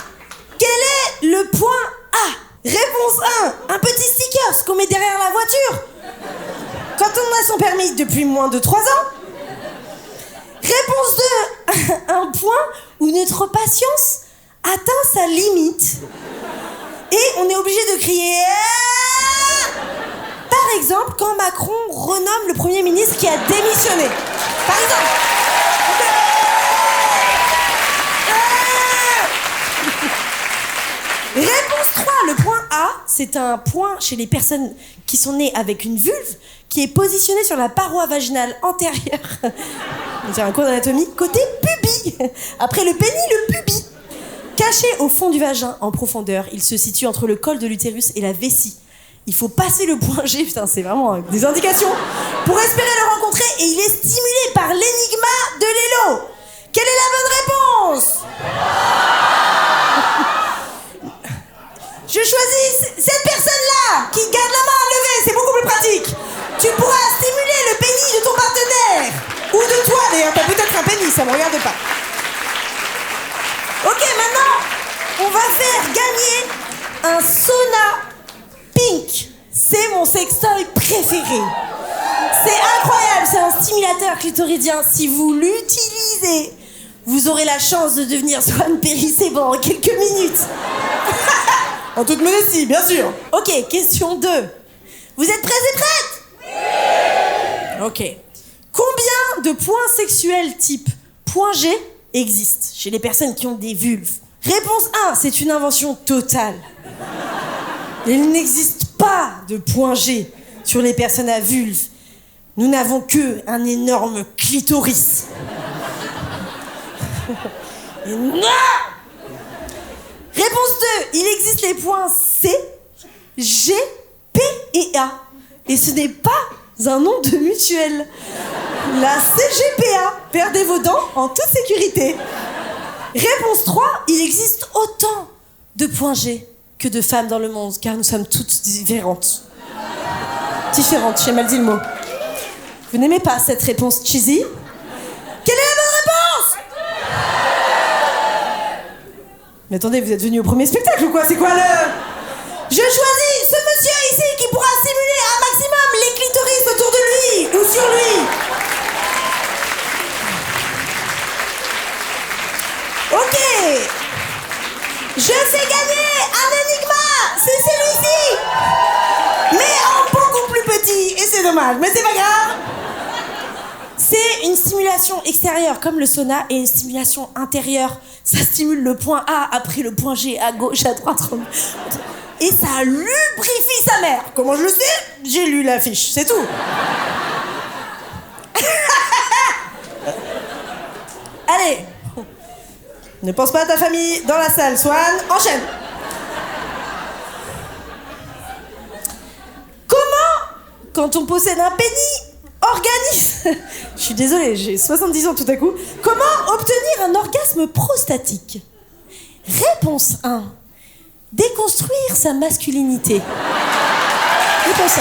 Quel est le point A? Réponse 1. Un petit sticker qu'on met derrière la voiture quand on a son permis depuis moins de 3 ans. Réponse 2. Un point où notre patience atteint sa limite et on est obligé de crier. Par exemple, quand Macron renomme le Premier ministre qui a démissionné. Par exemple. Réponse 3. Le point A, c'est un point chez les personnes qui sont nées avec une vulve qui est positionnée sur la paroi vaginale antérieure. C'est un cours d'anatomie. Côté pubis. Après le pénis, le pubis. Caché au fond du vagin, en profondeur, il se situe entre le col de l'utérus et la vessie. Il faut passer le point G, putain, c'est vraiment des indications, pour espérer le rencontrer, et il est stimulé par l'énigma de Lélo. Quelle est la bonne réponse? Je choisis cette personne-là, qui garde la main levée, c'est beaucoup plus pratique. Tu pourras stimuler le pénis de ton partenaire, ou de toi d'ailleurs, t'as peut-être un pénis, ça me regarde pas. Ok, maintenant, on va faire gagner un sauna pink. C'est mon sextoy préféré. C'est incroyable, c'est un stimulateur clitoridien. Si vous l'utilisez, vous aurez la chance de devenir Swan Périssé pendant quelques minutes. En toute modestie, bien sûr. Ok, question 2. Vous êtes prêts et prêtes? Oui. Ok. Combien de points sexuels type point G existent chez les personnes qui ont des vulves? Réponse 1, c'est une invention totale. Il n'existe pas de point G sur les personnes à vulve. Nous n'avons que un énorme clitoris. Non. Réponse 2, il existe les points C CGPEA. Et ce n'est pas un nom de mutuelle. La CGPA. Perdez vos dents en toute sécurité. Réponse 3. Il existe autant de points G que de femmes dans le monde, car nous sommes toutes différentes. Différentes, j'ai mal dit le mot. Vous n'aimez pas cette réponse cheesy? Quelle est la bonne réponse? Mais attendez, vous êtes venu au premier spectacle ou quoi? C'est quoi le... Je choisis ce monsieur ici qui pourra simuler un maximum les clitoris autour de lui ou sur lui. Ok. Je fais gagner un énigma. C'est celui-ci. Mais en beaucoup plus petit. Et c'est dommage, mais c'est pas grave. C'est une stimulation extérieure comme le sauna et une stimulation intérieure. Ça stimule le point A après le point G à gauche, à droite. Et ça lubrifie sa mère. Comment je le sais? J'ai lu l'affiche, c'est tout. Allez. Ne pense pas à ta famille dans la salle, Swan. Enchaîne. Comment, quand on possède un pénis, organise... Je suis désolée, j'ai 70 ans tout à coup. Comment obtenir un orgasme prostatique? Réponse 1. Déconstruire sa masculinité. Réponse 1.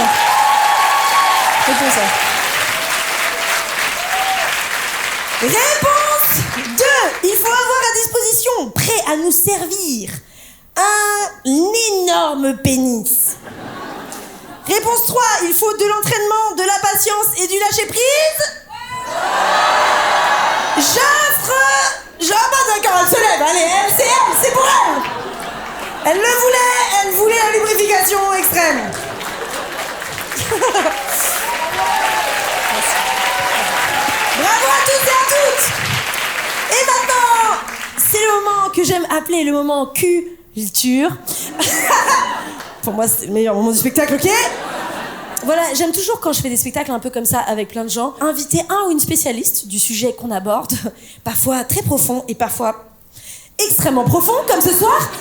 Réponse 1. Réponse 2. Il faut avoir à disposition, prêt à nous servir, un énorme pénis. Réponse 3. Il faut de l'entraînement, de la patience et du lâcher-prise. J'offre... Ah bah d'accord, elle se lève, allez, c'est pour elle. Elle le voulait, elle voulait la lubrification extrême. Bravo à tous et à toutes. Et maintenant, c'est le moment que j'aime appeler le moment culture. Pour moi, c'était le meilleur moment du spectacle, ok? Voilà, j'aime toujours quand je fais des spectacles un peu comme ça avec plein de gens, inviter un ou une spécialiste du sujet qu'on aborde, parfois très profond et parfois extrêmement profond, comme ce soir.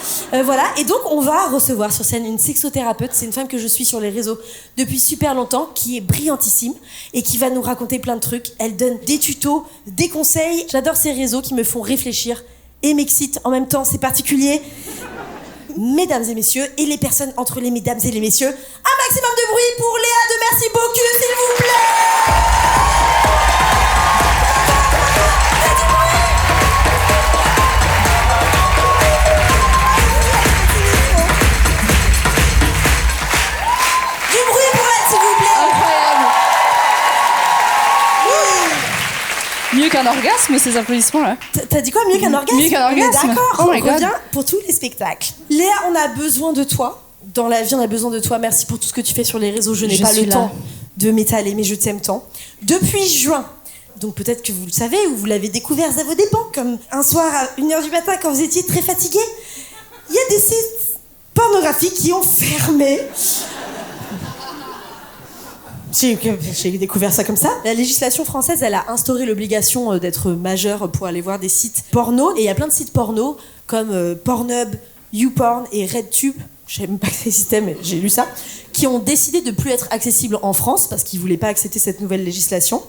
Voilà, et donc on va recevoir sur scène une sexothérapeute. C'est une femme que je suis sur les réseaux depuis super longtemps, qui est brillantissime et qui va nous raconter plein de trucs. Elle donne des tutos, des conseils. J'adore ces réseaux qui me font réfléchir et m'excitent en même temps, c'est particulier. Mesdames et messieurs, et les personnes entre les mesdames et les messieurs, un maximum de bruit pour Léa de Merci Beaucoup, s'il vous plaît. Du bruit pour elle, s'il vous plaît. Incroyable. Mieux qu'un orgasme, ces applaudissements-là. T'as dit quoi, mieux qu'un orgasme? Mieux qu'un orgasme. D'accord, Oh on my God. revient pour tous les spectacles. Léa, on a besoin de toi. Dans la vie, on a besoin de toi. Merci pour tout ce que tu fais sur les réseaux. Je n'ai pas le temps de m'étaler, mais je t'aime tant. Depuis juin, donc peut-être que vous le savez ou vous l'avez découvert à vos dépens, comme un soir à 1h du matin quand vous étiez très fatigué, il y a des sites pornographiques qui ont fermé. J'ai découvert ça comme ça. La législation française, elle a instauré l'obligation d'être majeur pour aller voir des sites porno. Et il y a plein de sites porno comme Pornhub, YouPorn et RedTube. Je savais même pas que ça existait, mais j'ai lu ça. Qui ont décidé de plus être accessibles en France parce qu'ils voulaient pas accepter cette nouvelle législation.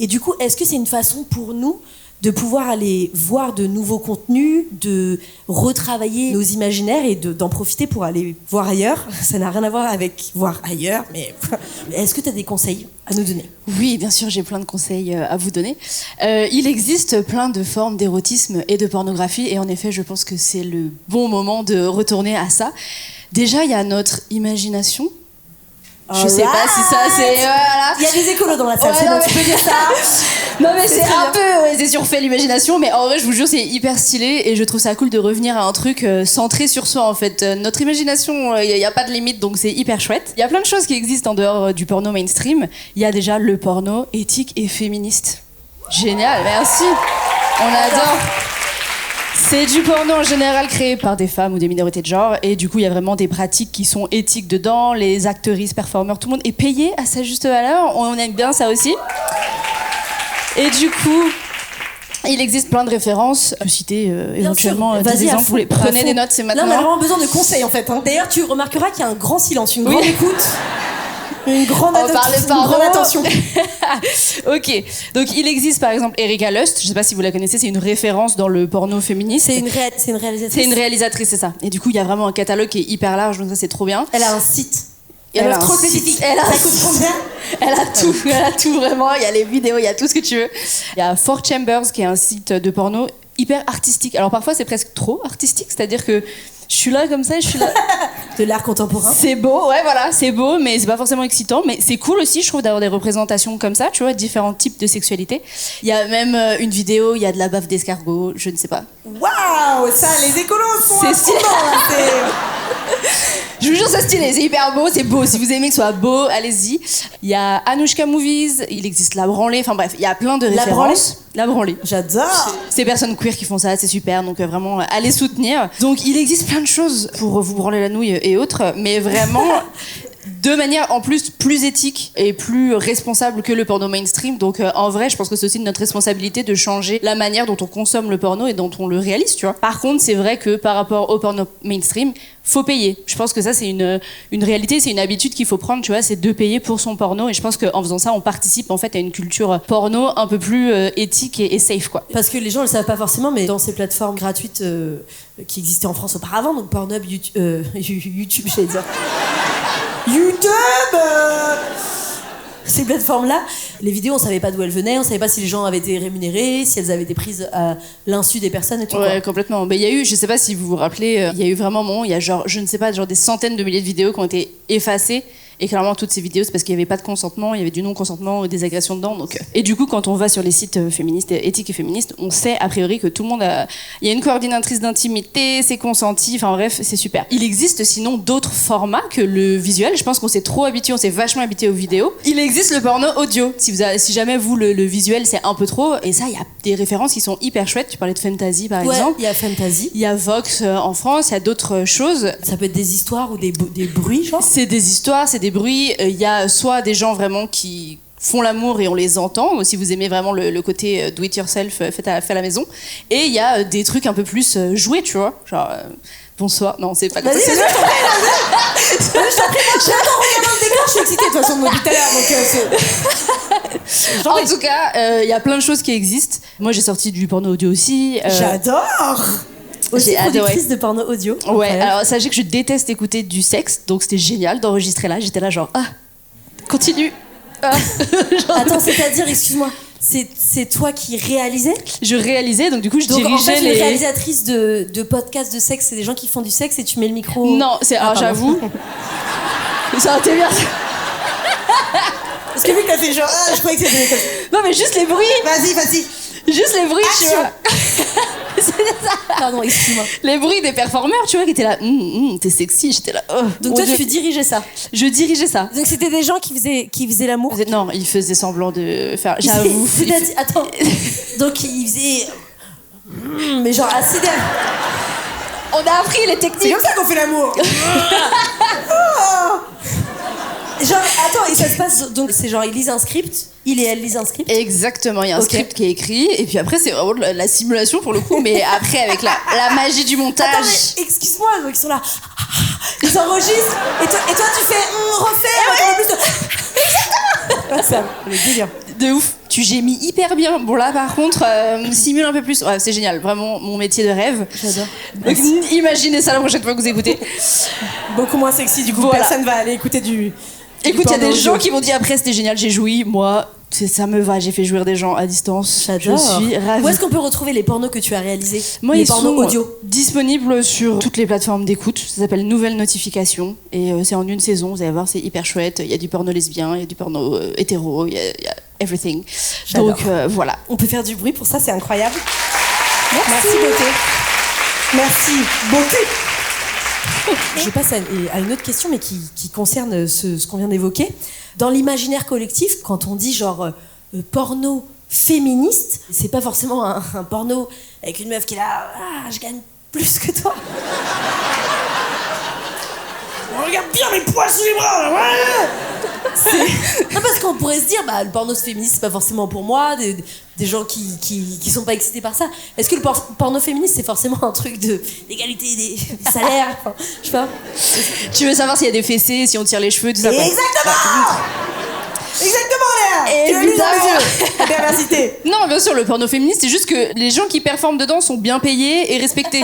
Et du coup, est-ce que c'est une façon pour nous de pouvoir aller voir de nouveaux contenus, de retravailler nos imaginaires et d'en profiter pour aller voir ailleurs? Ça n'a rien à voir avec voir ailleurs, mais est-ce que tu as des conseils à nous donner? Oui, bien sûr, j'ai plein de conseils à vous donner. Il existe plein de formes d'érotisme et de pornographie, et en effet, je pense que c'est le bon moment de retourner à ça. Déjà, il y a notre imagination. Je sais pas si ça c'est... Voilà. Il y a des écolos dans la salle, Ouais, c'est non, bon, tu peux dire ça. Non mais c'est très un bien. peu, ouais, c'est surfait l'imagination, mais en vrai je vous jure c'est hyper stylé et je trouve ça cool de revenir à un truc centré sur soi en fait. Notre imagination, il n'y a pas de limite donc c'est hyper chouette. Il y a plein de choses qui existent en dehors du porno mainstream. Il y a déjà le porno éthique et féministe. Génial, merci. On adore. C'est du porno en général créé par des femmes ou des minorités de genre et du coup il y a vraiment des pratiques qui sont éthiques dedans, les actrices, performeurs, tout le monde est payé à sa juste valeur, on aime bien ça aussi. Et du coup, Il existe plein de références. Je peux citer éventuellement sûr. des Vas-y, à exemples. fond, à Prenez fond. des notes, c'est Là, maintenant. on a vraiment besoin de conseils en fait. Hein. D'ailleurs, tu remarqueras qu'il y a un grand silence, une grande écoute, une grande, On parlait une pas grande gros. attention. Ok, donc il existe par exemple Erika Lust, je sais pas si vous la connaissez, c'est une référence dans le porno féministe. C'est une réalisatrice. C'est une réalisatrice, c'est ça. Et du coup, il y a vraiment un catalogue qui est hyper large, donc ça c'est trop bien. Elle a un site. Et Elle elle est a trop un spécifique. site. Elle a Ça un coûte site. combien? Elle a tout vraiment. Il y a les vidéos, il y a tout ce que tu veux. Il y a Four Chambers qui est un site de porno hyper artistique. Alors parfois c'est presque trop artistique, c'est-à-dire que je suis là comme ça, je suis là. De l'art contemporain. C'est beau, ouais voilà, c'est beau, mais c'est pas forcément excitant. Mais c'est cool aussi, je trouve, d'avoir des représentations comme ça, tu vois, différents types de sexualité. Il y a même une vidéo, il y a de la baffe d'escargot, je ne sais pas. Waouh, ça, les écolos sont C'est à stylé. fond, là, Je vous jure, c'est stylé, c'est hyper beau, c'est beau. Si vous aimez que ce soit beau, allez-y. Il y a Anushka Movies, il existe La Branlée, enfin bref, il y a plein de La références. La Branlée. J'adore. Ces personnes queer qui font ça, c'est super, donc vraiment, allez soutenir. Donc il existe plein de choses pour vous branler la nouille et autres, mais vraiment de manière en plus éthique et plus responsable que le porno mainstream. Donc en vrai, je pense que c'est aussi de notre responsabilité de changer la manière dont on consomme le porno et dont on le réalise, tu vois. Par contre, c'est vrai que par rapport au porno mainstream, faut payer. Je pense que ça, c'est une réalité, c'est une habitude qu'il faut prendre, tu vois, c'est de payer pour son porno. Et je pense qu'en faisant ça, on participe en fait à une culture porno un peu plus éthique et safe, quoi. Parce que les gens ne le savent pas forcément, mais dans ces plateformes gratuites qui existaient en France auparavant, donc Pornhub, YouTube, j'allais dire. YouTube Ces plateformes-là, les vidéos, on savait pas d'où elles venaient, on savait pas si les gens avaient été rémunérés, si elles avaient été prises à l'insu des personnes et tout. Ouais, complètement. Mais il y a eu, je sais pas si vous vous rappelez, il y a eu vraiment un moment, il y a genre, je ne sais pas, genre des centaines de milliers de vidéos qui ont été effacées. Et clairement, toutes ces vidéos, c'est parce qu'il n'y avait pas de consentement, il y avait du non-consentement, des agressions dedans. Donc... Et du coup, quand on va sur les sites féministes, éthiques et féministes, on sait a priori que tout le monde a... Il y a une coordinatrice d'intimité, c'est consenti, enfin bref, c'est super. Il existe sinon d'autres formats que le visuel. Je pense qu'on s'est trop habitué, on s'est vachement habitué aux vidéos. Il existe le porno audio. Si jamais vous, le visuel, c'est un peu trop. Et ça, il y a des références qui sont hyper chouettes. Tu parlais de Fantasy, par exemple. Il y a Fantasy. Il y a Vox en France, il y a d'autres choses. Ça peut être des histoires ou des bruits, genre. C'est des histoires, c'est des bruits. Il y a soit des gens vraiment qui font l'amour et on les entend, ou si vous aimez vraiment le côté do it yourself, fait à la maison. Et il y a des trucs un peu plus joués, tu vois. Genre, bonsoir. Non, c'est pas comme ça. Vas-y, je t'en prie, j'attends, regarde le décor, je suis excitée de toute façon depuis tout à l'heure, donc En tout cas, il y a plein de choses qui existent. Moi, j'ai sorti du porno audio aussi. J'adore. Aussi J'ai adoré. productrice de porno audio. Ouais, Incroyable. alors sachez que je déteste écouter du sexe, donc c'était génial d'enregistrer là. J'étais là genre, continue. Attends, c'est-à-dire, excuse-moi, c'est toi qui réalisais? Je réalisais, donc du coup je Donc en dirigeais fait, les... une réalisatrice de podcasts de sexe, c'est des gens qui font du sexe et tu mets le micro... Non, c'est... Alors pardon. j'avoue... Ça aurait été bien. Parce que vu que t'as fait genre, je croyais que c'était... Non mais juste les bruits. Vas-y. Juste les bruits, tu Action. vois. C'est ça. Pardon, excuse-moi. Les bruits des performeurs, tu vois, qui étaient là, t'es sexy, j'étais là, oh. Donc Mon toi, Dieu. tu dirigeais ça. Je dirigeais ça. Donc c'était des gens qui faisaient l'amour. Non, ils faisaient semblant de faire... J'avoue. C'est-à-dire, attends. Donc ils faisaient... Mais genre assis derrière. On a appris les techniques. ça qu'on fait l'amour. Genre, attends, et ça se passe... Donc c'est genre, ils lisent un script, il et elle lisent un script. Exactement, il y a un Ok. script qui est écrit, et puis après c'est vraiment de la simulation pour le coup, mais après avec la magie du montage. Attends, mais excuse-moi, donc ils sont là... Ils enregistrent, et toi tu fais... refaire, encore plus de... Ça, le délire. De ouf. Tu gémis hyper bien. Bon là par contre, simule un peu plus. Ouais, c'est génial, vraiment mon métier de rêve. J'adore. Donc, imaginez ça la prochaine fois que vous écoutez. Beaucoup moins sexy, du coup, Voilà. personne va aller écouter du... Écoute, il y a porno des audio. gens qui m'ont dit après c'était génial, j'ai joui. Moi, ça me va, j'ai fait jouir des gens à distance. J'adore. Je suis ravie. Où est-ce qu'on peut retrouver les pornos que tu as réalisés? Moi, les ils pornos sont audio. disponibles sur toutes les plateformes d'écoute. Ça s'appelle Nouvelle Notification. Et c'est en une saison, vous allez voir, c'est hyper chouette. Il y a du porno lesbien, il y a du porno hétéro, il y a everything. J'adore. Donc voilà. On peut faire du bruit pour ça, c'est incroyable. Merci beauté. Merci beauté. Je passe à une autre question, mais qui concerne ce qu'on vient d'évoquer. Dans l'imaginaire collectif, quand on dit genre porno féministe, c'est pas forcément un porno avec une meuf qui est là, je gagne plus que toi. On regarde bien mes poils sous les bras, ouais. Non, parce qu'on pourrait se dire, bah, le porno féministe, c'est pas forcément pour moi, des gens qui sont pas excités par ça. Est-ce que le porno féministe, c'est forcément un truc d'égalité des salaires, enfin, je sais pas. Tu veux savoir s'il y a des fessées, si on tire les cheveux, tout ça. quoi. Exactement Léa. Tu as lu dans mes yeux la perversité. Non, bien sûr, le porno féministe, c'est juste que les gens qui performent dedans sont bien payés et respectés.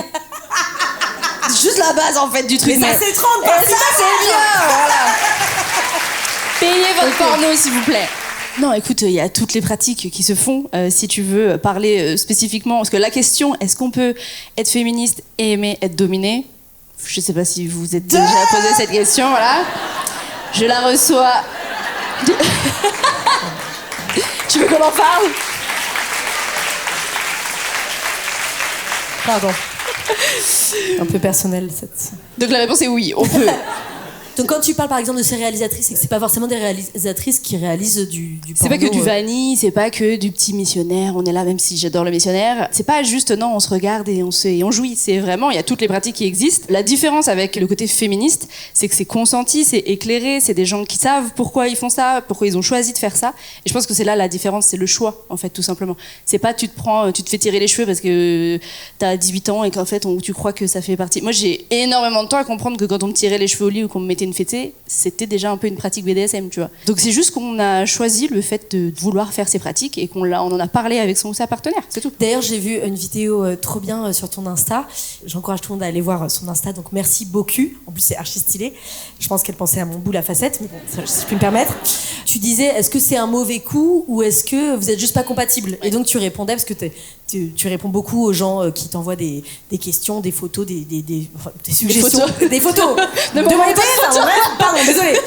C'est juste la base en fait du truc. Mais ça c'est 30%. Et ça c'est bien, voilà. Payez votre porno s'il vous plaît. Non, écoute, il y a toutes les pratiques qui se font. Si tu veux parler spécifiquement, parce que la question, est-ce qu'on peut être féministe et aimer être dominé? Je sais pas si vous vous êtes déjà posé cette question, voilà. Je la reçois. Tu veux qu'on en parle? Pardon. Un peu personnel cette. Donc la réponse est oui, on peut. Donc quand tu parles par exemple de ces réalisatrices, c'est que c'est pas forcément des réalisatrices qui réalisent du porno. C'est pas que du vanille, c'est pas que du petit missionnaire, on est là même si j'adore le missionnaire. C'est pas juste non, on se regarde et on jouit, c'est vraiment, il y a toutes les pratiques qui existent. La différence avec le côté féministe, c'est que c'est consenti, c'est éclairé, c'est des gens qui savent pourquoi ils font ça, pourquoi ils ont choisi de faire ça. Et je pense que c'est là la différence, c'est le choix en fait tout simplement. C'est pas tu te fais tirer les cheveux parce que t'as 18 ans et qu'en fait tu crois que ça fait partie. Moi j'ai énormément de temps à comprendre que quand on me tirait les cheveux au lit ou qu'on me mettait une fêtée, c'était déjà un peu une pratique BDSM, tu vois. Donc c'est juste qu'on a choisi le fait de vouloir faire ces pratiques et on en a parlé avec son ou sa partenaire, c'est tout. D'ailleurs, j'ai vu une vidéo trop bien sur ton Insta. J'encourage tout le monde à aller voir son Insta, donc merci beaucoup. En plus, c'est archi stylé. Je pense qu'elle pensait à mon bout la facette, mais bon, ça, si je puis me permettre. Tu disais, est-ce que c'est un mauvais coup ou est-ce que vous êtes juste pas compatibles? Et donc tu répondais, parce que tu réponds beaucoup aux gens qui t'envoient des questions, des photos, des suggestions. Des photos. Demandez, pardon, désolé.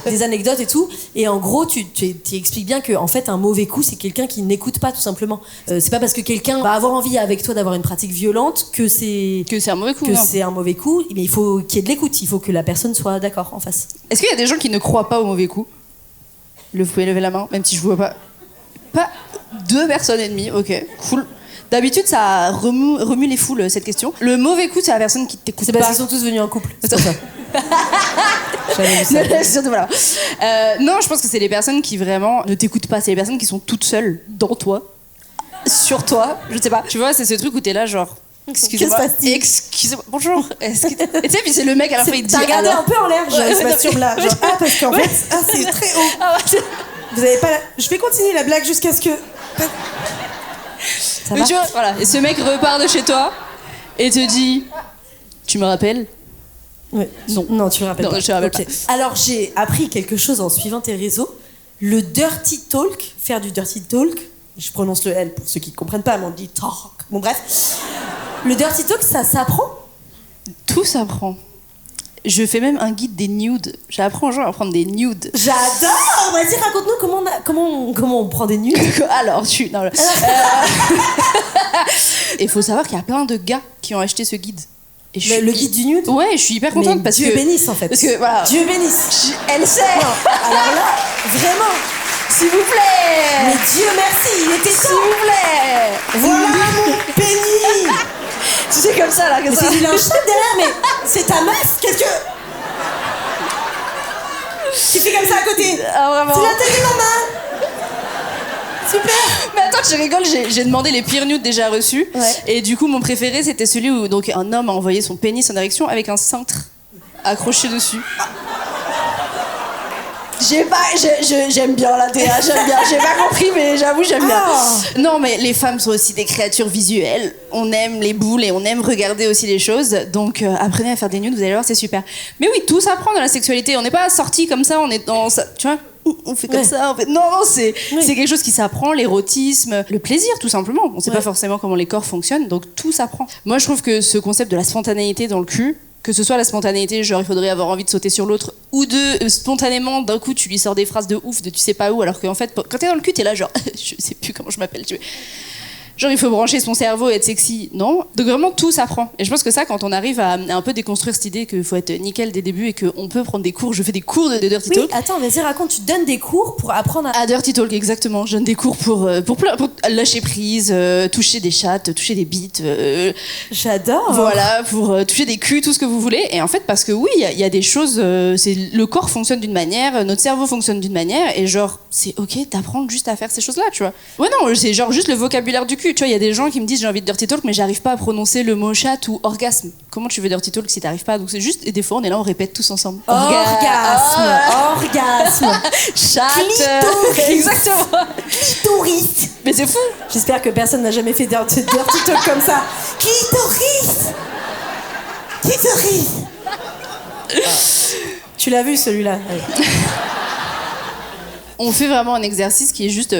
Des anecdotes et tout. Et en gros, tu expliques bien que en fait, un mauvais coup, c'est quelqu'un qui n'écoute pas, tout simplement. C'est pas parce que quelqu'un va avoir envie avec toi d'avoir une pratique violente que c'est un mauvais coup. C'est un mauvais coup. Mais il faut qu'il y ait de l'écoute. Il faut que la personne soit d'accord en face. Est-ce qu'il y a des gens qui ne croient pas au mauvais coup? Vous pouvez lever la main, même si je vous vois pas. Pas 2 personnes et demie, ok, cool. D'habitude, ça remue les foules, cette question. Le mauvais coup, c'est la personne qui t'écoute pas. C'est parce qu'ils sont tous venus en couple. C'est pour ça. Surtout, voilà. Non, je pense que c'est les personnes qui vraiment ne t'écoutent pas. C'est les personnes qui sont toutes seules dans toi, sur toi, je sais pas. Tu vois, c'est ce truc où t'es là, genre. Excusez-moi. Excusez-moi. Bonjour. Et tu sais, puis c'est le mec à la fin, il te dit. T'as regardé alors... un peu en l'air, je se masturbe là. Genre, parce qu'en fait, c'est très haut. Ah, Vous avez pas. Je vais continuer la blague jusqu'à ce que. Ça va? Tu vois, voilà. Et ce mec repart de chez toi et te dit, tu me rappelles? Ouais. Non, tu le rappelles pas. Je te rappelle pas. Alors j'ai appris quelque chose en suivant tes réseaux. Le dirty talk, faire du dirty talk. Je prononce le L pour ceux qui ne comprennent pas, mais on dit talk. Bon bref. Le dirty talk, ça s'apprend? Tout s'apprend. Je fais même un guide des nudes. J'apprends aux gens à prendre des nudes. J'adore! Vas-y, raconte-nous comment on prend des nudes. Alors, il faut savoir qu'il y a plein de gars qui ont acheté ce guide. Et le guide du nude? Ouais, je suis hyper contente. Mais parce Dieu que bénisse en fait. Parce que voilà. Dieu bénisse. Elle sait. Non, alors là, vraiment. S'il vous plaît. Mais Dieu merci, il était temps. S'il vous plaît. Voilà mon béni. Tu sais comme ça là, comme ça. Il a un chat derrière, mais c'est ta meuf. Qu'est-ce que tu fais comme ça à côté? Ah vraiment. C'est la télémaman. Super. Mais attends, tu rigoles, j'ai demandé les pires nudes déjà reçus. Ouais. Et du coup, mon préféré, c'était celui où donc, un homme a envoyé son pénis en érection avec un cintre accroché dessus. J'aime bien la DA, j'aime bien. J'ai pas compris, mais j'avoue, j'aime bien. Non, mais les femmes sont aussi des créatures visuelles. On aime les boules et on aime regarder aussi les choses. Donc, apprenez à faire des nudes, vous allez voir, c'est super. Mais oui, tout s'apprend dans la sexualité. On n'est pas sortis comme ça, on est dans ça. Tu vois, on fait comme ça. Non, c'est quelque chose qui s'apprend, l'érotisme, le plaisir, tout simplement. On sait pas forcément comment les corps fonctionnent, donc tout s'apprend. Moi, je trouve que ce concept de la spontanéité dans le cul, que ce soit la spontanéité, genre il faudrait avoir envie de sauter sur l'autre, ou de spontanément, d'un coup, tu lui sors des phrases de ouf, de tu sais pas où, alors qu'en fait, quand t'es dans le cul, t'es là, genre, je sais plus comment je m'appelle, tu vois. Genre, il faut brancher son cerveau et être sexy. Non. Donc vraiment, tout s'apprend. Et je pense que ça, quand on arrive à un peu déconstruire cette idée qu'il faut être nickel dès le début et qu'on peut prendre des cours, je fais des cours de Dirty Talk. Oui, attends, vas-y, raconte, tu donnes des cours pour apprendre à... À Dirty Talk, exactement. Je donne des cours pour plein... lâcher prise, toucher des chattes, toucher des bites. J'adore. Voilà, pour toucher des culs, tout ce que vous voulez. Et en fait, parce que oui, il y a des choses, le corps fonctionne d'une manière, notre cerveau fonctionne d'une manière, et genre, c'est ok d'apprendre juste à faire ces choses-là, tu vois. Ouais, non, c'est genre juste le vocabulaire du cul. Tu vois, il y a des gens qui me disent j'ai envie de dirty talk, mais j'arrive pas à prononcer le mot chat ou orgasme. Comment tu veux dirty talk si t'arrives pas? Donc c'est juste, et des fois, on est là, on répète tous ensemble. Orgasme. Chat. Exactement. Clitoris. Mais c'est fou. J'espère que personne n'a jamais fait dirty talk comme ça. Clitoris. Tu l'as vu celui-là? On fait vraiment un exercice qui est juste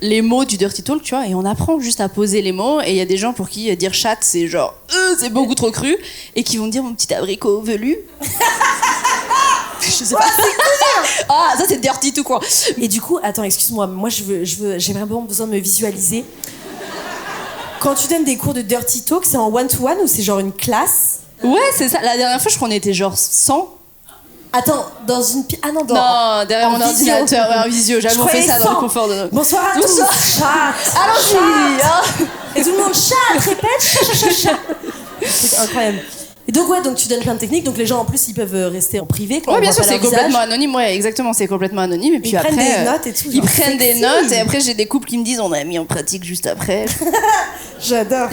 les mots du dirty talk, tu vois, et on apprend juste à poser les mots. Et il y a des gens pour qui dire chat, c'est genre c'est beaucoup trop cru, et qui vont dire mon petit abricot velu. Je sais pas. Ah, ça c'est dirty tout quoi. Et du coup, attends, excuse-moi, moi j'ai vraiment besoin de me visualiser. Quand tu donnes des cours de dirty talk, c'est en one-to-one ou c'est genre une classe? Ouais, c'est ça. La dernière fois, je crois qu'on était genre 100. Attends, dans une... Ah non, derrière mon ordinateur, en visio. J'avais fait ça dans le confort de notre... Bonsoir à tous. Chat. Allons-y. Et tout le monde chat, répète, chat. C'est incroyable. Et donc ouais, donc tu donnes plein de techniques, donc les gens en plus ils peuvent rester en privé. Ouais, bien sûr, c'est complètement anonyme. Ouais, exactement, c'est complètement anonyme. Et puis ils après, prennent des notes et tout. Ils prennent des notes, et après j'ai des couples qui me disent on a mis en pratique juste après. J'adore.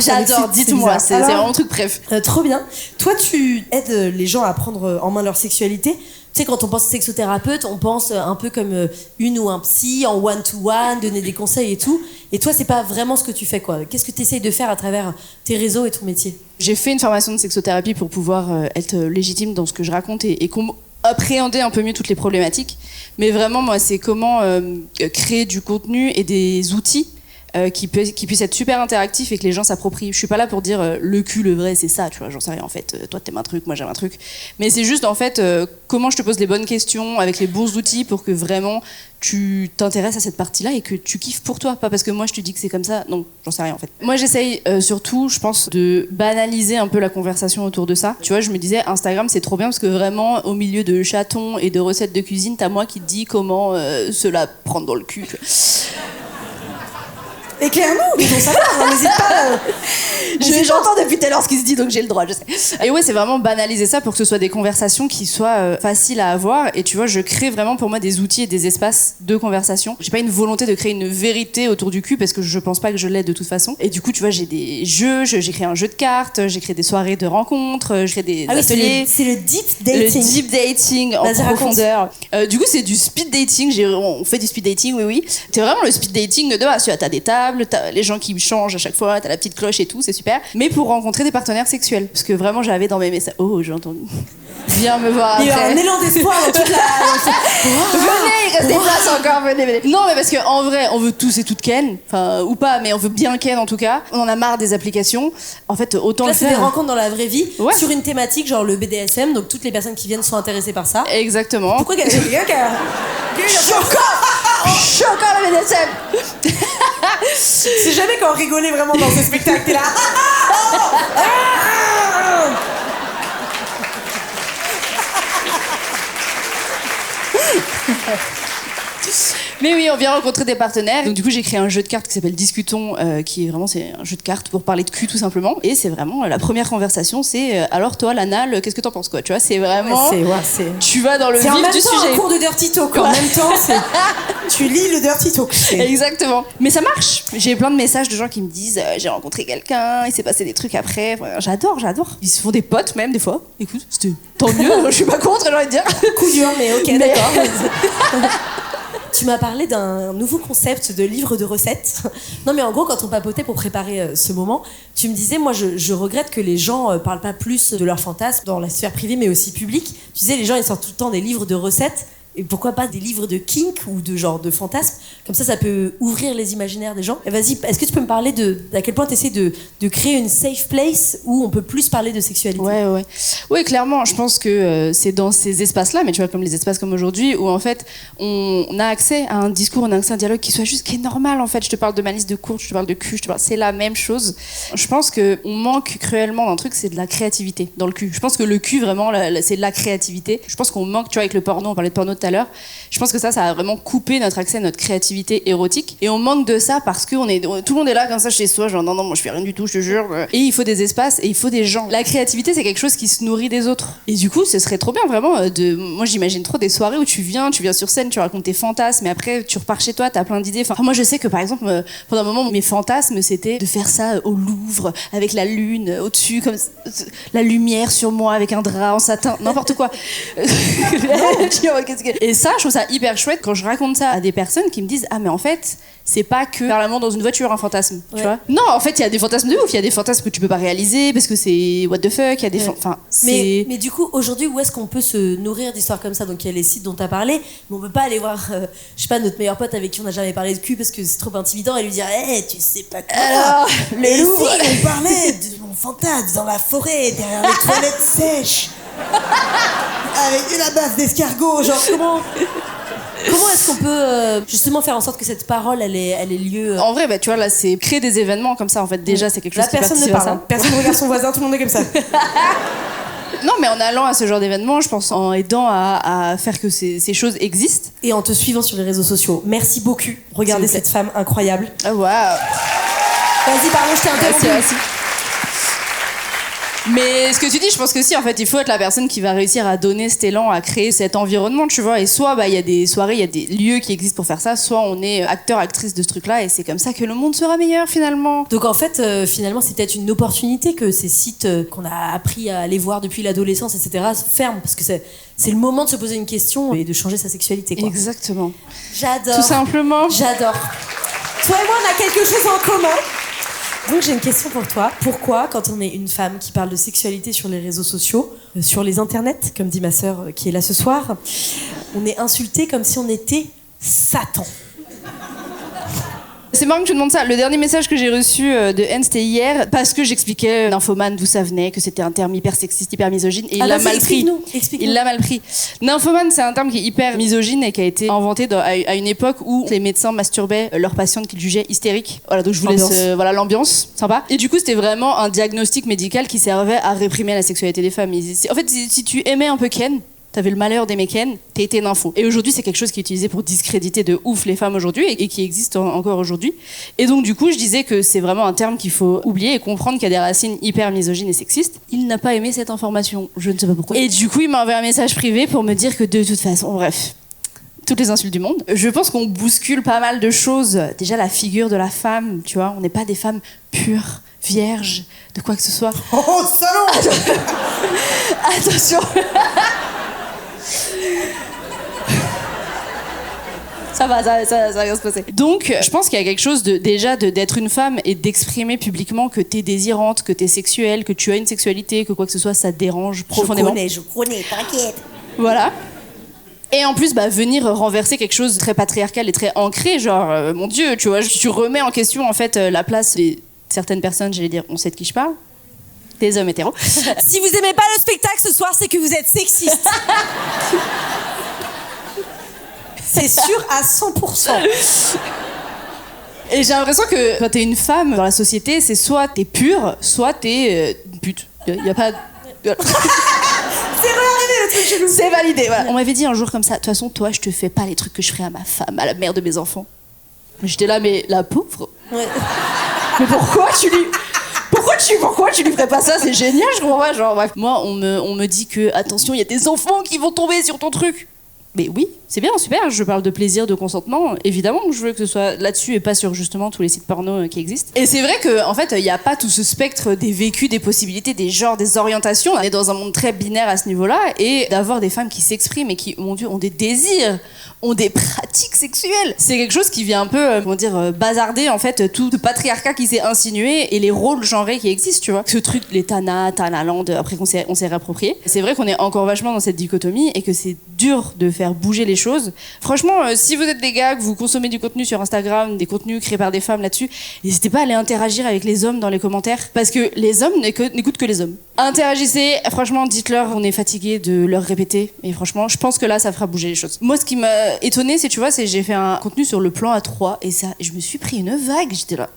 Dites-moi, c'est vraiment un truc bref. Trop bien. Toi, tu aides les gens à prendre en main leur sexualité. Tu sais, quand on pense sexothérapeute, on pense un peu comme une ou un psy en one-to-one, donner des conseils et tout. Et toi, c'est pas vraiment ce que tu fais, quoi. Qu'est-ce que tu essayes de faire à travers tes réseaux et ton métier? J'ai fait une formation de sexothérapie pour pouvoir être légitime dans ce que je raconte et appréhender un peu mieux toutes les problématiques. Mais vraiment, moi, c'est comment créer du contenu et des outils qui puissent être super interactifs et que les gens s'approprient. Je suis pas là pour dire le cul, le vrai, c'est ça, tu vois, j'en sais rien en fait. Toi t'aimes un truc, moi j'aime un truc. Mais c'est juste en fait comment je te pose les bonnes questions avec les bons outils pour que vraiment tu t'intéresses à cette partie-là et que tu kiffes pour toi, pas parce que moi je te dis que c'est comme ça. Non, j'en sais rien en fait. Moi j'essaye surtout, je pense, de banaliser un peu la conversation autour de ça. Tu vois, je me disais Instagram c'est trop bien parce que vraiment au milieu de chatons et de recettes de cuisine, t'as moi qui te dis comment se la prendre dans le cul. Éclaire-nous, disons ça va, n'hésite pas. J'entends depuis tout à l'heure ce qui se dit, donc j'ai le droit, je sais. Et ouais, c'est vraiment banaliser ça pour que ce soit des conversations qui soient faciles à avoir. Et tu vois, je crée vraiment pour moi des outils et des espaces de conversation. J'ai pas une volonté de créer une vérité autour du cul parce que je pense pas que je l'ai de toute façon. Et du coup, tu vois, j'ai des jeux, j'ai créé un jeu de cartes, j'ai créé des soirées de rencontres, j'ai créé des ateliers. C'est le deep dating. Le deep dating en profondeur. Du coup, c'est du speed dating. On fait du speed dating, oui. C'est vraiment le speed dating de base. Tu vois, t'as des tables, t'as les gens qui changent à chaque fois, t'as la petite cloche et tout, c'est super. Mais pour rencontrer des partenaires sexuels. Parce que vraiment, j'avais dans mes messages... Oh, j'ai entendu. Viens me voir après. Il y a un élan d'espoir dans toute la... Venez, il reste des places encore, venez. Non, mais parce qu'en vrai, on veut tous et toutes ken. Enfin, ou pas, mais on veut bien ken en tout cas. On en a marre des applications. En fait, autant là, le faire. C'est des rencontres dans la vraie vie, ouais. Sur une thématique, genre le BDSM, donc toutes les personnes qui viennent sont intéressées par ça. Exactement. Pourquoi quelqu'un Choquant le BDSM. C'est jamais quand on rigolait vraiment dans ce spectacle, t'es là. Mais oui, on vient rencontrer des partenaires. Donc du coup, j'ai créé un jeu de cartes qui s'appelle Discutons, qui est vraiment c'est un jeu de cartes pour parler de cul tout simplement. Et c'est vraiment la première conversation, c'est alors toi l'anal, qu'est-ce que t'en penses quoi? Tu vois, c'est vraiment. Tu vas dans le vif du sujet. C'est en même temps un cours de dirty talk. En même temps, tu lis le dirty talk. Exactement. Mais ça marche. J'ai plein de messages de gens qui me disent j'ai rencontré quelqu'un, il s'est passé des trucs après. J'adore. Ils se font des potes même des fois. Écoute, c'était tant mieux. Je suis pas contre, j'ai envie de dire. Coup dur, mais ok, d'accord. Tu m'as parlé d'un nouveau concept de livre de recettes. Non, mais en gros, quand on papotait pour préparer ce moment, tu me disais, moi, je regrette que les gens parlent pas plus de leurs fantasmes dans la sphère privée, mais aussi publique. Tu disais, les gens, ils sortent tout le temps des livres de recettes. Et pourquoi pas des livres de kink ou de genre de fantasmes? Comme ça peut ouvrir les imaginaires des gens. Et vas-y, est-ce que tu peux me parler d'à quel point tu essaies de créer une safe place où on peut plus parler de sexualité? Ouais, clairement. Je pense que c'est dans ces espaces-là, mais tu vois, comme les espaces comme aujourd'hui, où en fait, on a accès à un discours, on a accès à un dialogue qui est normal, en fait. Je te parle de ma liste de cours, je te parle de cul, c'est la même chose. Je pense qu'on manque cruellement d'un truc, c'est de la créativité dans le cul. Je pense que le cul, vraiment, c'est de la créativité. Je pense qu'on manque, tu vois, avec le porno, on parlait de porno tout à l'heure. Je pense que ça a vraiment coupé notre accès à notre créativité érotique. Et on manque de ça parce que tout le monde est là comme ça chez soi, genre non, moi je fais rien du tout, je te jure. Et il faut des espaces et il faut des gens. La créativité, c'est quelque chose qui se nourrit des autres. Et du coup, ce serait trop bien vraiment moi j'imagine trop des soirées où tu viens sur scène, tu racontes tes fantasmes, mais après tu repars chez toi, t'as plein d'idées. Enfin, moi je sais que par exemple, pendant un moment, mes fantasmes c'était de faire ça au Louvre, avec la lune au-dessus, comme la lumière sur moi, avec un drap en satin, n'importe quoi. Et ça, je trouve ça hyper chouette quand je raconte ça à des personnes qui me disent ah mais en fait c'est pas que faire l'amour dans une voiture un fantasme, tu vois. Non, en fait il y a des fantasmes de ouf, il y a des fantasmes que tu peux pas réaliser parce que c'est what the fuck, il y a des enfin mais du coup aujourd'hui où est-ce qu'on peut se nourrir d'histoires comme ça? Donc il y a les sites dont tu as parlé, mais on peut pas aller voir je sais pas, notre meilleur pote avec qui on n'a jamais parlé de cul parce que c'est trop intimidant et lui dire tu sais pas quoi. Alors, le Louvre, si, on parlait de mon fantasme dans la forêt derrière les toilettes sèches avec de la base d'escargot, genre Comment est-ce qu'on peut justement faire en sorte que cette parole elle ait lieu En vrai, tu vois, là, c'est créer des événements comme ça, en fait. Déjà, c'est quelque chose qui personne ne parle, hein. Personne ne regarde son voisin, tout le monde est comme ça. Non, mais en allant à ce genre d'événement, je pense, en aidant à faire que ces choses existent. Et en te suivant sur les réseaux sociaux. Merci beaucoup. Regardez cette femme incroyable. Ah, waouh. Vas-y, pardon, je t'ai interrompu. Merci. Mais ce que tu dis, je pense que si, en fait, il faut être la personne qui va réussir à donner cet élan, à créer cet environnement, tu vois. Et soit, il y a des soirées, il y a des lieux qui existent pour faire ça, soit on est acteur, actrice de ce truc-là, et c'est comme ça que le monde sera meilleur, finalement. Donc, en fait, finalement, c'est peut-être une opportunité que ces sites qu'on a appris à aller voir depuis l'adolescence, etc., ferment, parce que c'est le moment de se poser une question et de changer sa sexualité, quoi. Exactement. J'adore. Tout simplement. J'adore. Toi et moi, on a quelque chose en commun. Donc j'ai une question pour toi. Pourquoi, quand on est une femme qui parle de sexualité sur les réseaux sociaux, sur les internets, comme dit ma sœur qui est là ce soir, on est insulté comme si on était Satan? C'est marrant que tu demandes ça. Le dernier message que j'ai reçu de N, c'était hier, parce que j'expliquais nymphomane d'où ça venait, que c'était un terme hyper sexiste, hyper misogyne, et il l'a mal pris. Explique-nous. Il l'a mal pris. Nymphomane, c'est un terme qui est hyper misogyne et qui a été inventé à une époque où les médecins masturbaient leurs patientes qu'ils jugeaient hystériques. Voilà, donc je vous laisse l'ambiance, sympa. Et du coup, c'était vraiment un diagnostic médical qui servait à réprimer la sexualité des femmes. En fait, si tu aimais un peu Ken, t'avais le malheur d'aimer Ken, t'as été nympho. Et aujourd'hui, c'est quelque chose qui est utilisé pour discréditer de ouf les femmes aujourd'hui et qui existe encore aujourd'hui. Et donc, du coup, je disais que c'est vraiment un terme qu'il faut oublier et comprendre qu'il y a des racines hyper misogynes et sexistes. Il n'a pas aimé cette information. Je ne sais pas pourquoi. Et du coup, il m'a envoyé un message privé pour me dire que de toute façon, bref, toutes les insultes du monde. Je pense qu'on bouscule pas mal de choses. Déjà, la figure de la femme, tu vois, on n'est pas des femmes pures, vierges, de quoi que ce soit. Oh, salaud! Attention. Ça va bien se passer. Donc, je pense qu'il y a quelque chose d'être une femme et d'exprimer publiquement que t'es désirante, que t'es sexuelle, que tu as une sexualité, que quoi que ce soit, ça te dérange profondément. Je connais, t'inquiète. Voilà. Et en plus, venir renverser quelque chose de très patriarcal et très ancré, genre, mon Dieu, tu vois, tu remets en question, en fait, la place de certaines personnes, j'allais dire, on sait de qui je parle, des hommes hétéros. Si vous aimez pas le spectacle ce soir, c'est que vous êtes sexiste. C'est sûr à 100%. Et j'ai l'impression que quand t'es une femme dans la société, c'est soit t'es pure, soit t'es une pute. Y a pas... C'est réarrivé le truc chelou. C'est validé, voilà. On m'avait dit un jour comme ça, de toute façon, toi, je te fais pas les trucs que je ferais à ma femme, à la mère de mes enfants. J'étais là, mais la pauvre. Ouais. Mais pourquoi tu lui ferais pas ça? C'est génial, je comprends pas. Genre, bref. Moi, on me dit que, attention, il y a des enfants qui vont tomber sur ton truc. Mais oui, c'est bien, super, je parle de plaisir, de consentement. Évidemment que je veux que ce soit là-dessus et pas sur justement tous les sites porno qui existent. Et c'est vrai qu'en fait, il n'y a pas tout ce spectre des vécus, des possibilités, des genres, des orientations. On est dans un monde très binaire à ce niveau-là. Et d'avoir des femmes qui s'expriment et qui, mon Dieu, ont des désirs, ont des pratiques sexuelles. C'est quelque chose qui vient un peu, bazarder en fait tout le patriarcat qui s'est insinué et les rôles genrés qui existent, tu vois. Ce truc, les Tana Land, après qu'on s'est réapproprié. C'est vrai qu'on est encore vachement dans cette dichotomie et que c'est dur de faire bouger les choses. Franchement, si vous êtes des gars, que vous consommez du contenu sur Instagram, des contenus créés par des femmes là-dessus, n'hésitez pas à aller interagir avec les hommes dans les commentaires, parce que les hommes n'écoutent que les hommes. Interagissez, franchement, dites-leur on est fatigué de leur répéter, et franchement, je pense que là, ça fera bouger les choses. Moi, ce qui m'a étonnée, c'est, tu vois, j'ai fait un contenu sur le plan A3, et ça, je me suis pris une vague, j'étais là.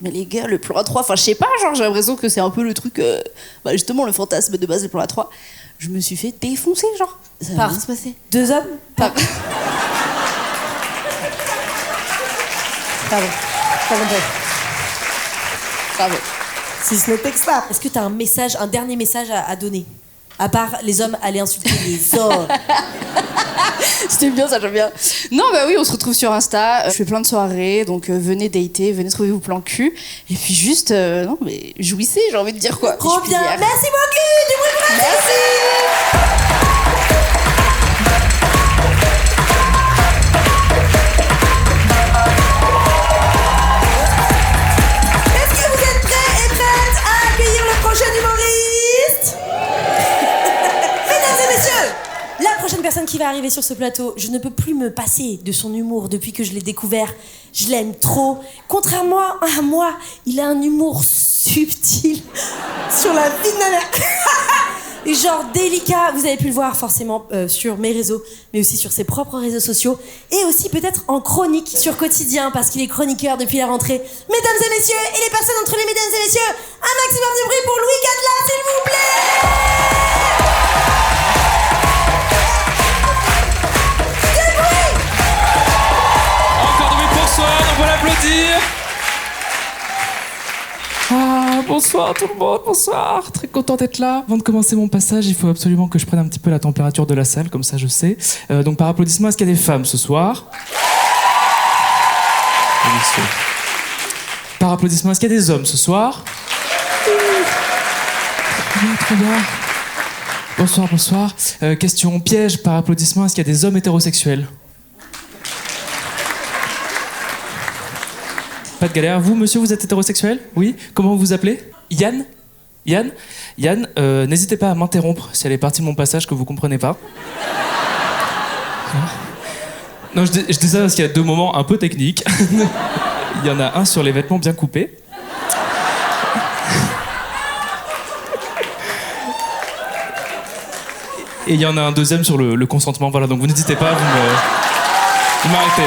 mais les gars, le plan A3, enfin je sais pas, genre j'ai l'impression que c'est un peu le truc, justement le fantasme de base, le plan A3. Je me suis fait défoncer, genre. Ça va bien se passer. 2 hommes? Par- Pardon. Bravo. Si ce n'était que ça. Est-ce que t'as un dernier message à donner? À part les hommes allaient insulter les hommes. C'était bien, ça, j'aime bien. Non, bah oui, on se retrouve sur Insta. Je fais plein de soirées, donc venez dater, venez trouver vos plans cul. Et puis juste, non, mais jouissez, j'ai envie de dire quoi. Trop Je bien. puis dire. Merci beaucoup. Du bruit pour la Est-ce que vous êtes prêts et prêtes à accueillir le prochain humoriste? Mesdames et messieurs, la prochaine personne qui va arriver sur ce plateau, je ne peux plus me passer de son humour depuis que je l'ai découvert. Je l'aime trop. Contrairement à moi, il a un humour subtil sur la vie de ma mère. Et genre délicat, vous avez pu le voir forcément sur mes réseaux, mais aussi sur ses propres réseaux sociaux, et aussi peut-être en chronique sur Quotidien, parce qu'il est chroniqueur depuis la rentrée. Mesdames et messieurs, et les personnes entre les mesdames et messieurs, un maximum de bruit pour Louis Catela, s'il vous plaît. Encore de bruit pour soi, on peut l'applaudir. Ah, bonsoir tout le monde, bonsoir. Très content d'être là. Avant de commencer mon passage, il faut absolument que je prenne un petit peu la température de la salle, comme ça je sais. Donc par applaudissement, est-ce qu'il y a des femmes ce soir? Oui, messieurs. Par applaudissement, est-ce qu'il y a des hommes ce soir? Très bien, très bien. Bonsoir, bonsoir. Question piège, par applaudissement, est-ce qu'il y a des hommes hétérosexuels? Pas de galère. Vous, monsieur, vous êtes hétérosexuel? Oui. Comment vous vous appelez? Yann? Yann? Yann, n'hésitez pas à m'interrompre si elle est partie de mon passage que vous comprenez pas. Non, je dis ça parce qu'il y a 2 moments un peu techniques. Il y en a un sur les vêtements bien coupés. Et il y en a un deuxième sur le consentement. Voilà, donc vous n'hésitez pas, vous m'arrêtez.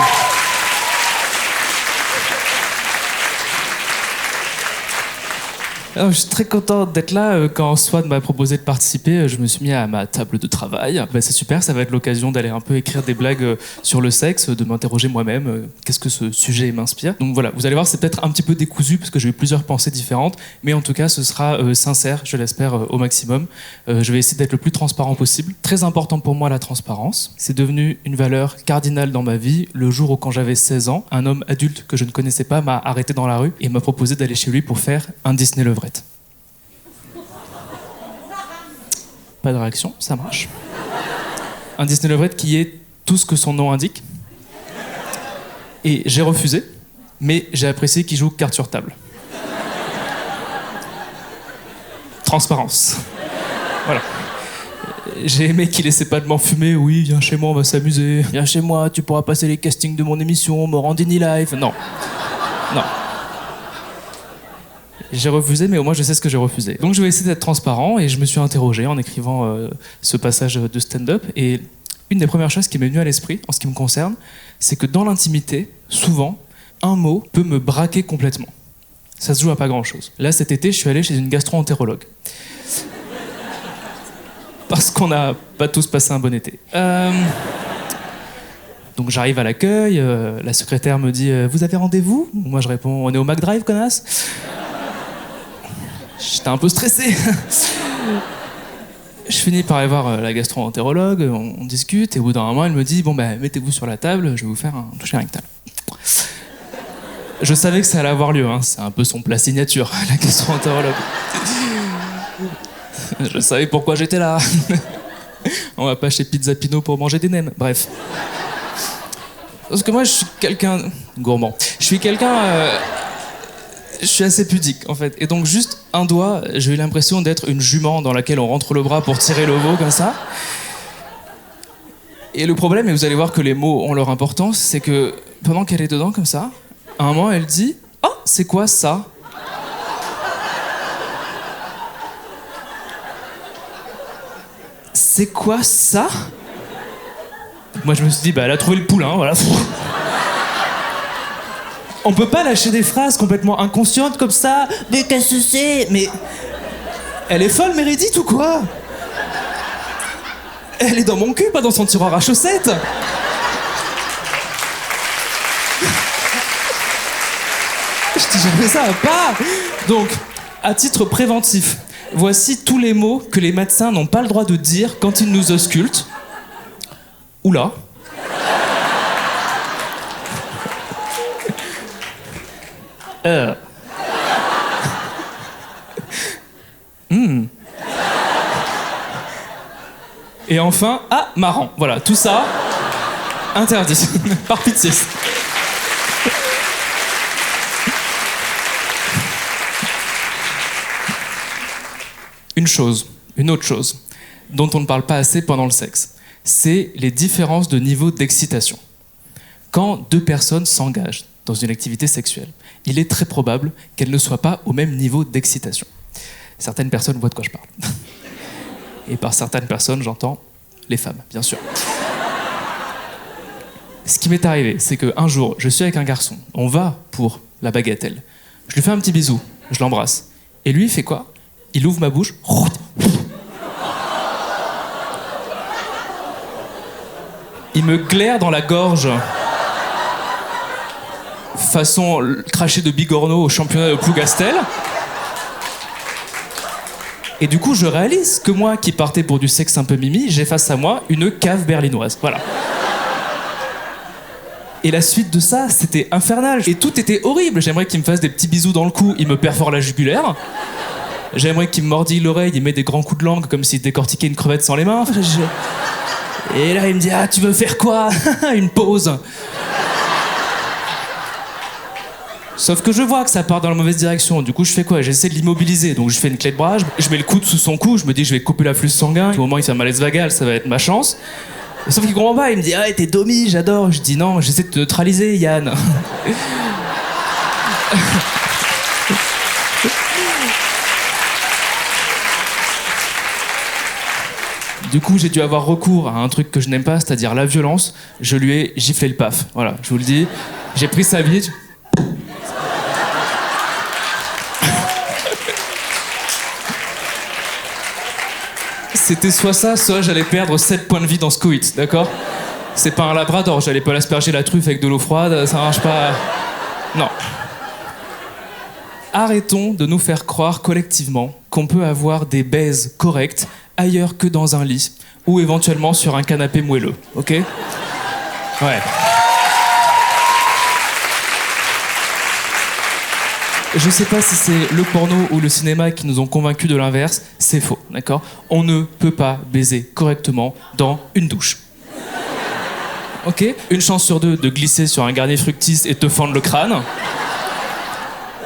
Alors, je suis très content d'être là. Quand Swan m'a proposé de participer, je me suis mis à ma table de travail. C'est super, ça va être l'occasion d'aller un peu écrire des blagues sur le sexe, de m'interroger moi-même, qu'est-ce que ce sujet m'inspire. Donc voilà, vous allez voir, c'est peut-être un petit peu décousu parce que j'ai eu plusieurs pensées différentes, mais en tout cas, ce sera sincère, je l'espère, au maximum. Je vais essayer d'être le plus transparent possible. Très important pour moi, la transparence. C'est devenu une valeur cardinale dans ma vie. Le jour où, quand j'avais 16 ans, un homme adulte que je ne connaissais pas m'a arrêté dans la rue et m'a proposé d'aller chez lui pour faire un Disney levrette. Pas de réaction, ça marche. Un Disney levrette qui est tout ce que son nom indique. Et j'ai refusé, mais j'ai apprécié qu'il joue carte sur table. Transparence. Voilà. J'ai aimé qu'il essaie pas de m'enfumer. Oui, viens chez moi, on va s'amuser. Viens chez moi, tu pourras passer les castings de mon émission, Morandini Live. Non. Non. J'ai refusé, mais au moins je sais ce que j'ai refusé. Donc je vais essayer d'être transparent et je me suis interrogé en écrivant ce passage de stand-up. Et une des premières choses qui m'est venue à l'esprit, en ce qui me concerne, c'est que dans l'intimité, souvent, un mot peut me braquer complètement. Ça se joue à pas grand-chose. Là, cet été, je suis allé chez une gastro-entérologue. Parce qu'on n'a pas tous passé un bon été. Donc j'arrive à l'accueil, la secrétaire me dit « Vous avez rendez-vous ?» Moi je réponds « On est au McDrive, connasse !» J'étais un peu stressé. Je finis par aller voir la gastro-entérologue, on discute, et au bout d'un moment, elle me dit « Bon, mettez-vous sur la table, je vais vous faire un toucher rectal. » Je savais que ça allait avoir lieu, hein. C'est un peu son plat signature, la gastro-entérologue. Je savais pourquoi j'étais là. On va pas chez Pizza Pino pour manger des nems, bref. Parce que moi, je suis quelqu'un... gourmand. Je suis assez pudique, en fait. Et donc, juste un doigt, j'ai eu l'impression d'être une jument dans laquelle on rentre le bras pour tirer le veau, comme ça. Et le problème, et vous allez voir que les mots ont leur importance, c'est que pendant qu'elle est dedans, comme ça, à un moment, elle dit « Oh, c'est quoi ça ?» C'est quoi ça? Moi, je me suis dit « Bah, elle a trouvé le poulain, voilà. » On peut pas lâcher des phrases complètement inconscientes comme ça. Mais qu'est-ce que c'est? Mais... Elle est folle, Meredith, ou quoi? Elle est dans mon cul, pas dans son tiroir à chaussettes. Je dis jamais ça, pas. Donc, à titre préventif, voici tous les mots que les médecins n'ont pas le droit de dire quand ils nous auscultent. Oula. Et enfin, ah, marrant. Voilà, tout ça, interdit. Par pitié. Une autre chose, dont on ne parle pas assez pendant le sexe, c'est les différences de niveau d'excitation. Quand deux personnes s'engagent dans une activité sexuelle, il est très probable qu'elles ne soient pas au même niveau d'excitation. Certaines personnes voient de quoi je parle. Et par certaines personnes, j'entends les femmes, bien sûr. Ce qui m'est arrivé, c'est qu'un jour, je suis avec un garçon, on va pour la bagatelle. Je lui fais un petit bisou, je l'embrasse. Et lui, il fait quoi? Il ouvre ma bouche. Il me glaire dans la gorge. Façon craché de Bigorneau au championnat de Plougastel. Et du coup, je réalise que moi, qui partais pour du sexe un peu mimi, j'ai face à moi une cave berlinoise. Voilà. Et la suite de ça, c'était infernal. Et tout était horrible. J'aimerais qu'il me fasse des petits bisous dans le cou, il me perfore la jugulaire. J'aimerais qu'il me mordille l'oreille, il met des grands coups de langue comme s'il décortiquait une crevette sans les mains. Et là, il me dit « Ah, tu veux faire quoi ?» Une pause. Sauf que je vois que ça part dans la mauvaise direction. Du coup, je fais quoi? J'essaie de l'immobiliser. Donc, je fais une clé de bras, je mets le coude sous son cou, je me dis je vais couper l'afflux sanguin. Au moment où il fait un malaise vagal, ça va être ma chance. Sauf qu'il comprend pas, il me dit « Ah, t'es domi, j'adore. » Je dis « Non, j'essaie de te neutraliser, Yann. » Du coup, j'ai dû avoir recours à un truc que je n'aime pas, c'est-à-dire la violence. Je lui ai giflé le paf. Voilà, je vous le dis. J'ai pris sa bite. C'était soit ça, soit j'allais perdre 7 points de vie dans ce coït, d'accord? C'est pas un labrador, j'allais pas l'asperger la truffe avec de l'eau froide, ça marche pas... Non. Arrêtons de nous faire croire collectivement qu'on peut avoir des baises correctes ailleurs que dans un lit ou éventuellement sur un canapé moelleux, ok? Ouais. Je sais pas si c'est le porno ou le cinéma qui nous ont convaincus de l'inverse, c'est faux, d'accord? On ne peut pas baiser correctement dans une douche. Ok? Une chance sur 2 de glisser sur un garnier fructis et te fendre le crâne.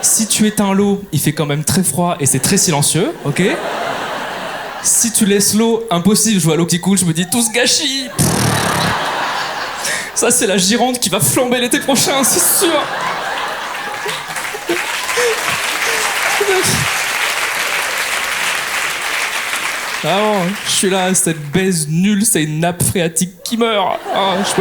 Si tu éteins l'eau, il fait quand même très froid et c'est très silencieux, ok? Si tu laisses l'eau, impossible, je vois l'eau qui coule, je me dis tout ce gâchis. Ça, c'est la Gironde qui va flamber l'été prochain, c'est sûr. Ah non, je suis là, cette baise nulle, c'est une nappe phréatique qui meurt. Ah, je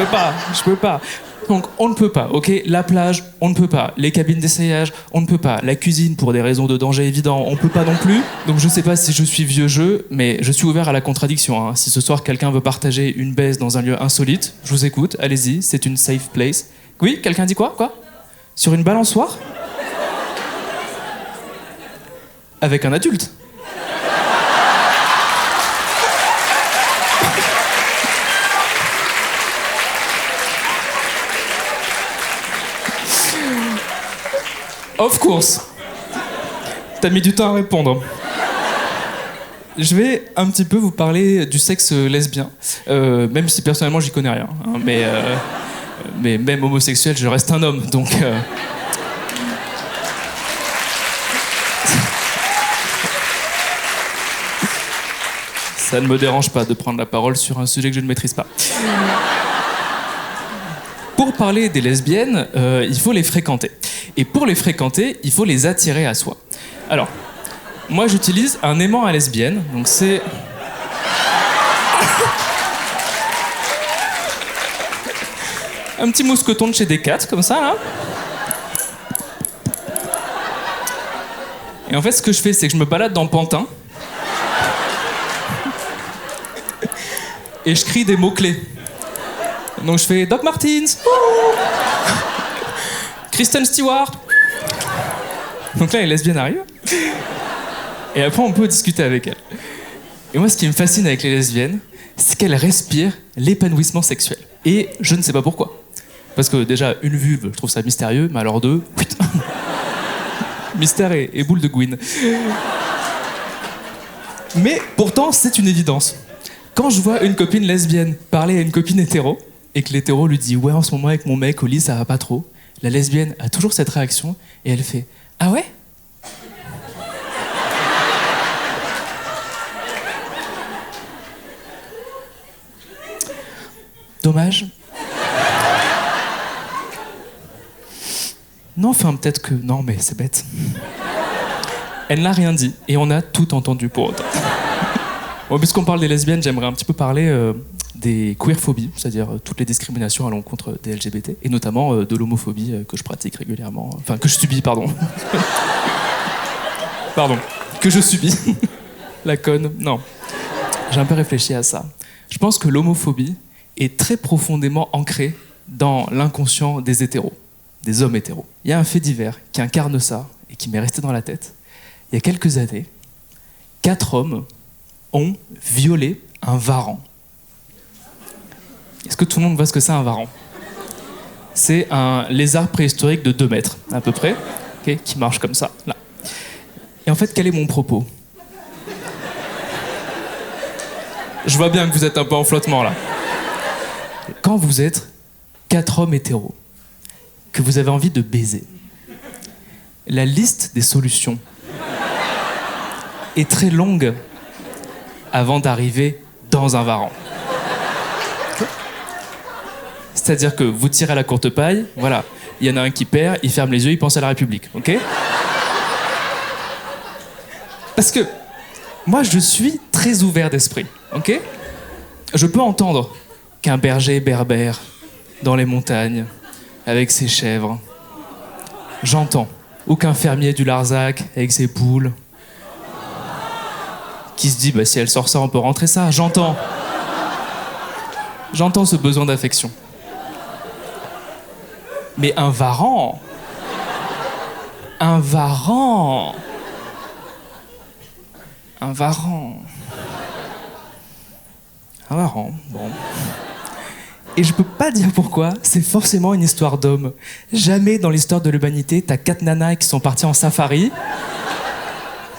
peux pas. Donc on ne peut pas, ok? La plage, on ne peut pas. Les cabines d'essayage, on ne peut pas. La cuisine, pour des raisons de danger évidents, on peut pas non plus. Donc je sais pas si je suis vieux jeu, mais je suis ouvert à la contradiction, hein. Si ce soir quelqu'un veut partager une baise dans un lieu insolite, je vous écoute, allez-y, c'est une safe place. Oui, quelqu'un dit quoi? Sur une balançoire? Avec un adulte? Of course. T'as mis du temps à répondre. Je vais un petit peu vous parler du sexe lesbien, même si personnellement j'y connais rien, hein, mais même homosexuel, je reste un homme, donc... Ça ne me dérange pas de prendre la parole sur un sujet que je ne maîtrise pas. Pour parler des lesbiennes, il faut les fréquenter. Et pour les fréquenter, il faut les attirer à soi. Alors, moi j'utilise un aimant à lesbienne, donc c'est... un petit mousqueton de chez Decat, comme ça, là. Et en fait, ce que je fais, c'est que je me balade dans Pantin et je crie des mots-clés. Donc je fais Doc Martens, Kristen Stewart. Donc là, les lesbiennes arrivent. Et après, on peut discuter avec elles. Et moi, ce qui me fascine avec les lesbiennes, c'est qu'elles respirent l'épanouissement sexuel. Et je ne sais pas pourquoi. Parce que déjà, une vulve, je trouve ça mystérieux, mais alors deux, putain. Mystère et boule de Gwyn. Mais pourtant, c'est une évidence. Quand je vois une copine lesbienne parler à une copine hétéro, et que l'hétéro lui dit « Ouais, en ce moment, avec mon mec au lit, ça va pas trop », la lesbienne a toujours cette réaction, et elle fait « Ah ouais ?» Dommage. Non, enfin, peut-être que... Non, mais c'est bête. Elle n'a rien dit, et on a tout entendu pour autant. Bon, puisqu'on parle des lesbiennes, j'aimerais un petit peu parler des queerphobies, c'est-à-dire toutes les discriminations à l'encontre des LGBT, et notamment de l'homophobie que je pratique régulièrement. Enfin, que je subis, pardon. Pardon. Que je subis. La conne. Non. J'ai un peu réfléchi à ça. Je pense que l'homophobie est très profondément ancrée dans l'inconscient des hétéros, des hommes hétéros. Il y a un fait divers qui incarne ça et qui m'est resté dans la tête. Il y a quelques années, 4 hommes ont violé un varan. Est-ce que tout le monde voit ce que c'est un varan? C'est un lézard préhistorique de 2 mètres, à peu près, okay, qui marche comme ça, là. Et en fait, quel est mon propos? Je vois bien que vous êtes un peu en flottement, là. Quand vous êtes 4 hommes hétéros, que vous avez envie de baiser, la liste des solutions est très longue avant d'arriver dans un varan. C'est-à-dire que vous tirez à la courte paille, voilà, il y en a un qui perd, il ferme les yeux, il pense à la République, ok? Parce que moi, je suis très ouvert d'esprit, ok? Je peux entendre qu'un berger berbère dans les montagnes, avec ses chèvres. J'entends. Ou qu'un fermier du Larzac, avec ses poules, qui se dit, bah, si elle sort ça, on peut rentrer ça. J'entends. J'entends ce besoin d'affection. Mais un varan... Un varan... Un varan... Un varan, bon... Et je peux pas dire pourquoi, c'est forcément une histoire d'homme. Jamais dans l'histoire de l'humanité, t'as 4 nanas qui sont parties en safari.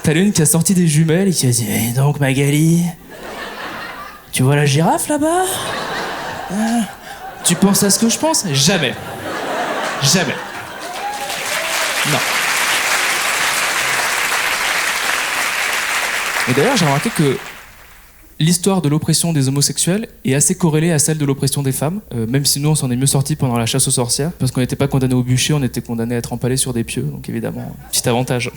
T'as l'une qui a sorti des jumelles et qui a dit « Eh donc Magali, tu vois la girafe là-bas ? Tu penses à ce que je pense ? Jamais. Jamais. Non. Et d'ailleurs, j'ai remarqué que l'histoire de l'oppression des homosexuels est assez corrélée à celle de l'oppression des femmes, même si nous on s'en est mieux sortis pendant la chasse aux sorcières, parce qu'on n'était pas condamnés au bûcher, on était condamnés à être empalés sur des pieux, donc évidemment, petit avantage.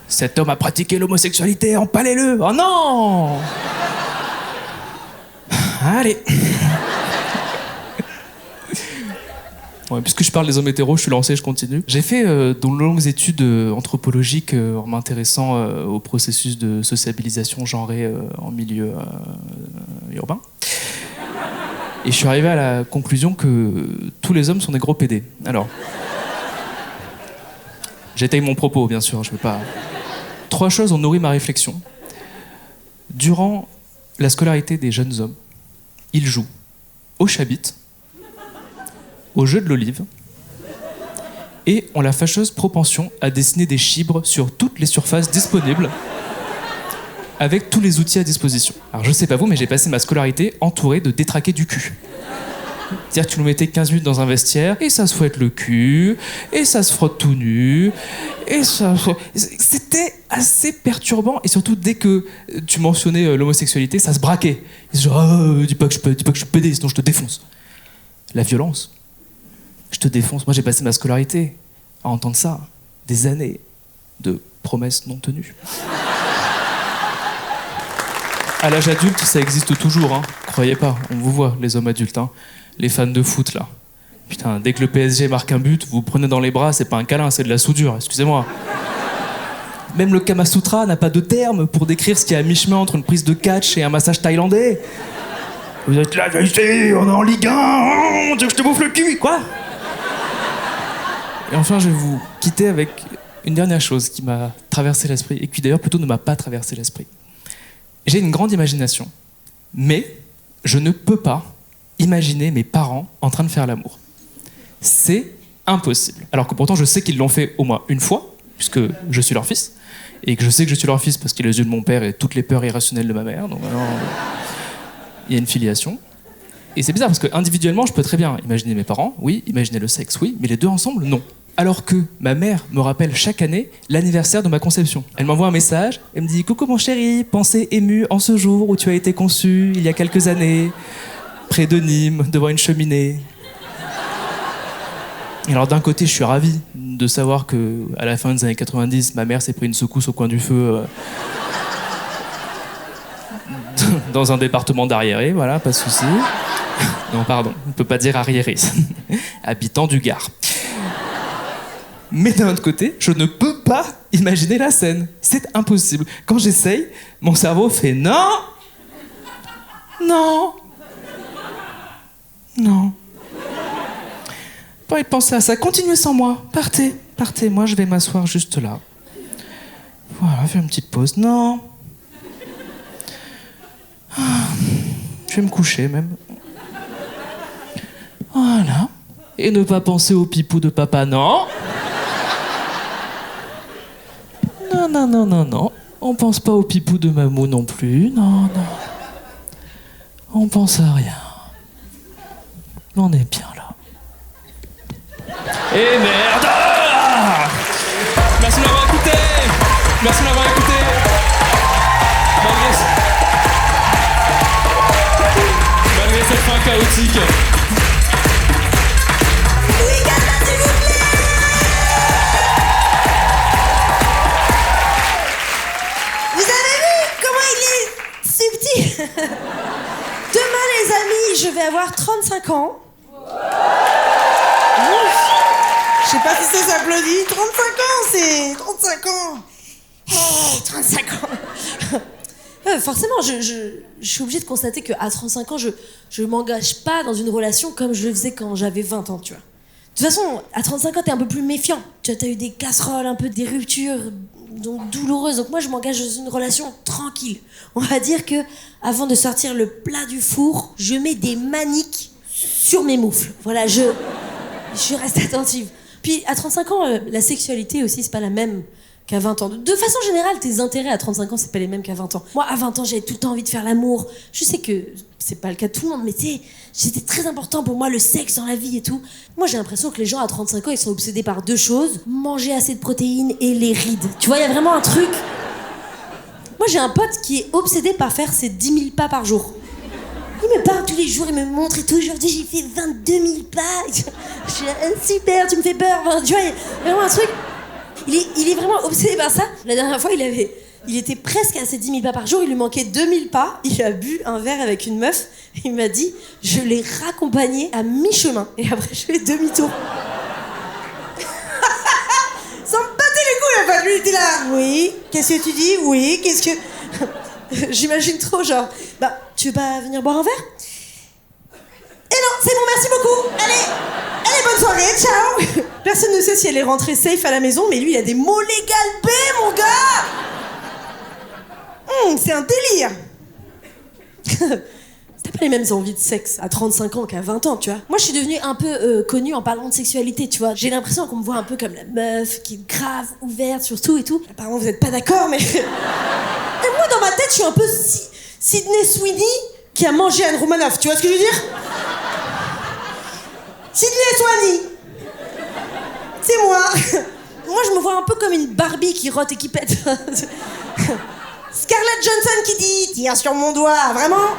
Cet homme a pratiqué l'homosexualité, empalez-le! Oh non! Allez. Ouais, puisque je parle des hommes hétéros, je suis lancé, je continue. J'ai fait de longues études anthropologiques en m'intéressant au processus de sociabilisation genrée en milieu urbain. Et je suis arrivé à la conclusion que tous les hommes sont des gros pédés. Alors, j'étaye mon propos, bien sûr, je ne veux pas... 3 choses ont nourri ma réflexion. Durant la scolarité des jeunes hommes, ils jouent au chabit, au jeu de l'olive, et ont la fâcheuse propension à dessiner des chibres sur toutes les surfaces disponibles, avec tous les outils à disposition. Alors je sais pas vous, mais j'ai passé ma scolarité entouré de détraqués du cul. C'est-à-dire que tu nous mettais 15 minutes dans un vestiaire, et ça se fouette le cul, et ça se frotte tout nu, et ça... C'était assez perturbant, et surtout dès que tu mentionnais l'homosexualité, ça se braquait. Ils se disaient, oh, dis pas que je suis pédé, sinon je te défonce. La violence. Je te défonce. Moi, j'ai passé ma scolarité à entendre ça. Des années de promesses non tenues. À l'âge adulte, ça existe toujours, hein. Croyez pas, on vous voit, les hommes adultes, hein. Les fans de foot, là. Putain, dès que le PSG marque un but, vous prenez dans les bras, c'est pas un câlin, c'est de la soudure, excusez-moi. Même le Kama Sutra n'a pas de terme pour décrire ce qui est à mi-chemin entre une prise de catch et un massage thaïlandais. Vous êtes là, ici, on est en Ligue 1, je te bouffe le cul, quoi. Et enfin, je vais vous quitter avec une dernière chose qui m'a traversé l'esprit, et qui d'ailleurs plutôt ne m'a pas traversé l'esprit. J'ai une grande imagination, mais je ne peux pas imaginer mes parents en train de faire l'amour. C'est impossible. Alors que pourtant, je sais qu'ils l'ont fait au moins une fois, puisque je suis leur fils, et que je sais que je suis leur fils parce qu'il a les yeux de mon père et toutes les peurs irrationnelles de ma mère, donc alors, il y a une filiation. Et c'est bizarre parce que individuellement, je peux très bien imaginer mes parents, oui, imaginer le sexe, oui, mais les deux ensemble, non. Alors que ma mère me rappelle chaque année l'anniversaire de ma conception. Elle m'envoie un message, elle me dit « Coucou mon chéri, pensée émue en ce jour où tu as été conçu il y a quelques années, près de Nîmes, devant une cheminée. » Et alors d'un côté, je suis ravi de savoir que à la fin des années 90, ma mère s'est pris une secousse au coin du feu dans un département d'arriéré, voilà, pas de souci. Non, pardon, on ne peut pas dire arriéré. Habitant du Gard. Mais d'un autre côté, je ne peux pas imaginer la scène. C'est impossible. Quand j'essaye, mon cerveau fait non, non, non. Pas envie de penser à ça. Continuez sans moi. Partez, partez. Moi, je vais m'asseoir juste là. Voilà, faire une petite pause. Non. Je vais me coucher même. Voilà. Et ne pas penser au pipou de papa, non. Non, non, non, non, non. On pense pas au pipou de mamou non plus. Non, non. On pense à rien. On est bien là. Et merde! Merci de m'avoir écouté! Merci de m'avoir écouté! Malgré cette fin chaotique. Vous avez vu comment il est subtil? Demain, les amis, je vais avoir 35 ans. Je sais pas si ça s'applaudit. 35 ans, c'est 35 ans. Hey, 35 ans. Forcément, je suis obligée de constater qu'à 35 ans, je m'engage pas dans une relation comme je le faisais quand j'avais 20 ans, tu vois. De toute façon, à 35 ans, t'es un peu plus méfiant. Tu vois, t'as eu des casseroles, un peu des ruptures donc douloureuses. Donc moi, je m'engage dans une relation tranquille. On va dire que avant de sortir le plat du four, je mets des maniques sur mes moufles. Voilà, je reste attentive. Puis à 35 ans, la sexualité aussi, c'est pas la même qu'à 20 ans. De façon générale, tes intérêts à 35 ans, c'est pas les mêmes qu'à 20 ans. Moi, à 20 ans, j'avais tout le temps envie de faire l'amour. Je sais que c'est pas le cas de tout le monde, mais tu sais, c'était très important pour moi, le sexe dans la vie et tout. Moi, j'ai l'impression que les gens à 35 ans, ils sont obsédés par deux choses: manger assez de protéines et les rides. Tu vois, il y a vraiment un truc. Moi, j'ai un pote qui est obsédé par faire ses 10 000 pas par jour. Il me parle tous les jours, il me montre et tout. Aujourd'hui, j'ai fait 22 000 pas. Je suis super, tu me fais peur. Enfin, tu vois, il y a vraiment un truc. Il est vraiment obsédé par ça. La dernière fois, il était presque à ses 10 000 pas par jour. Il lui manquait 2 000 pas. Il a bu un verre avec une meuf. Il m'a dit, je l'ai raccompagné à mi-chemin. Et après, je fais demi-tour. Ça me battait les couilles, enfin, lui, il était là. Oui, qu'est-ce que tu dis? Oui, qu'est-ce que... J'imagine trop, genre, bah, tu veux pas venir boire un verre? Eh non, c'est bon, merci beaucoup. Allez, bonne soirée, ciao. Personne ne sait si elle est rentrée safe à la maison, mais lui, il a des mots légal B, mon gars. C'est un délire. T'as pas les mêmes envies de sexe à 35 ans qu'à 20 ans, tu vois. Moi, je suis devenue un peu connue en parlant de sexualité, tu vois. J'ai l'impression qu'on me voit un peu comme la meuf qui est grave, ouverte sur tout et tout. Apparemment, vous êtes pas d'accord, mais... Et moi, dans ma tête, je suis un peu Sydney Sweeney qui a mangé Anne Romanoff, tu vois ce que je veux dire? Sydney Sweeney, c'est moi. Moi, je me vois un peu comme une Barbie qui rote et qui pète. Scarlett Johansson qui dit « tire sur mon doigt », vraiment.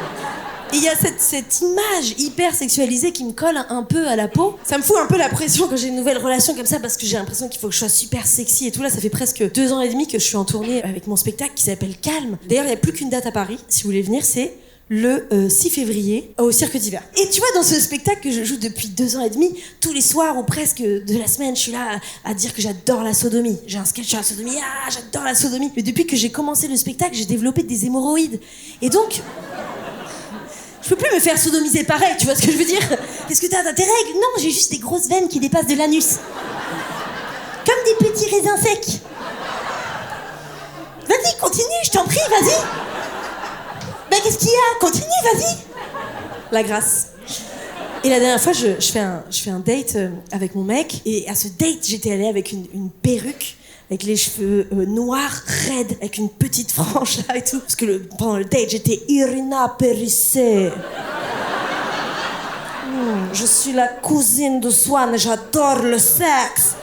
Et il y a cette image hyper sexualisée qui me colle un peu à la peau. Ça me fout un peu la pression quand j'ai une nouvelle relation comme ça, parce que j'ai l'impression qu'il faut que je sois super sexy et tout. Là, ça fait presque 2 ans et demi que je suis en tournée avec mon spectacle qui s'appelle Calme. D'ailleurs, il n'y a plus qu'une date à Paris. Si vous voulez venir, c'est le 6 février au Cirque d'Hiver. Et tu vois, dans ce spectacle que je joue depuis 2 ans et demi, tous les soirs ou presque de la semaine, je suis là à dire que j'adore la sodomie. J'ai un sketch sur la sodomie, j'adore la sodomie. Mais depuis que j'ai commencé le spectacle, j'ai développé des hémorroïdes. Et donc, je peux plus me faire sodomiser pareil, tu vois ce que je veux dire? Qu'est-ce que t'as tes règles? Non, j'ai juste des grosses veines qui dépassent de l'anus. Comme des petits raisins secs. Vas-y, continue, je t'en prie, vas-y. Bah qu'est-ce qu'il y a? Continue, vas-y. La grâce. Et la dernière fois, je fais un date avec mon mec. Et à ce date, j'étais allée avec une perruque, avec les cheveux noirs, raides, avec une petite frange là et tout. Parce que pendant le date, j'étais Irina Perissé. Je suis la cousine de Swan et j'adore le sexe.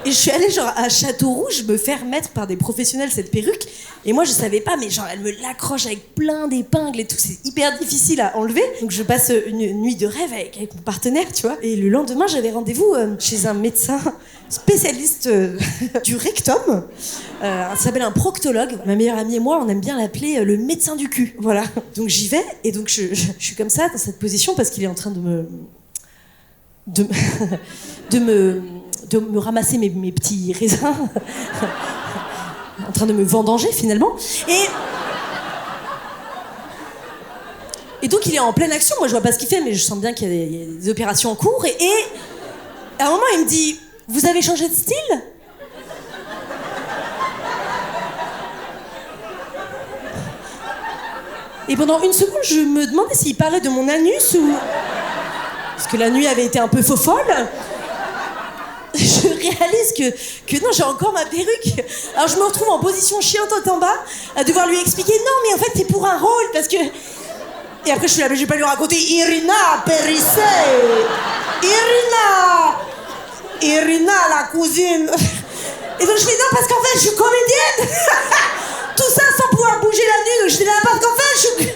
Et je suis allée genre à Châteaurouge me faire mettre par des professionnels cette perruque. Et moi je savais pas, mais genre elle me l'accroche avec plein d'épingles et tout. C'est hyper difficile à enlever. Donc je passe une nuit de rêve avec mon partenaire, tu vois. Et le lendemain j'avais rendez-vous chez un médecin spécialiste du rectum. Ça s'appelle un proctologue. Ma meilleure amie et moi on aime bien l'appeler le médecin du cul. Voilà. Donc j'y vais et donc je suis comme ça dans cette position parce qu'il est en train de me ramasser mes petits raisins, en train de me vendanger finalement. Et donc il est en pleine action, moi je vois pas ce qu'il fait, mais je sens bien qu'il y a des opérations en cours. Et à un moment il me dit « Vous avez changé de style ?» Et pendant une seconde je me demandais s'il parlait de mon anus ou... Parce que la nuit avait été un peu faux-folle. Je réalise que non, j'ai encore ma perruque. Alors je me retrouve en position chiantante en bas, à devoir lui expliquer non, mais en fait c'est pour un rôle, parce que. Et après je suis là, mais je vais pas lui raconter Irina Perissé. Irina, la cousine. Et donc je dis non, parce qu'en fait je suis comédienne. Tout ça sans pouvoir bouger la nuit, donc je dis là, parce qu'en fait je suis.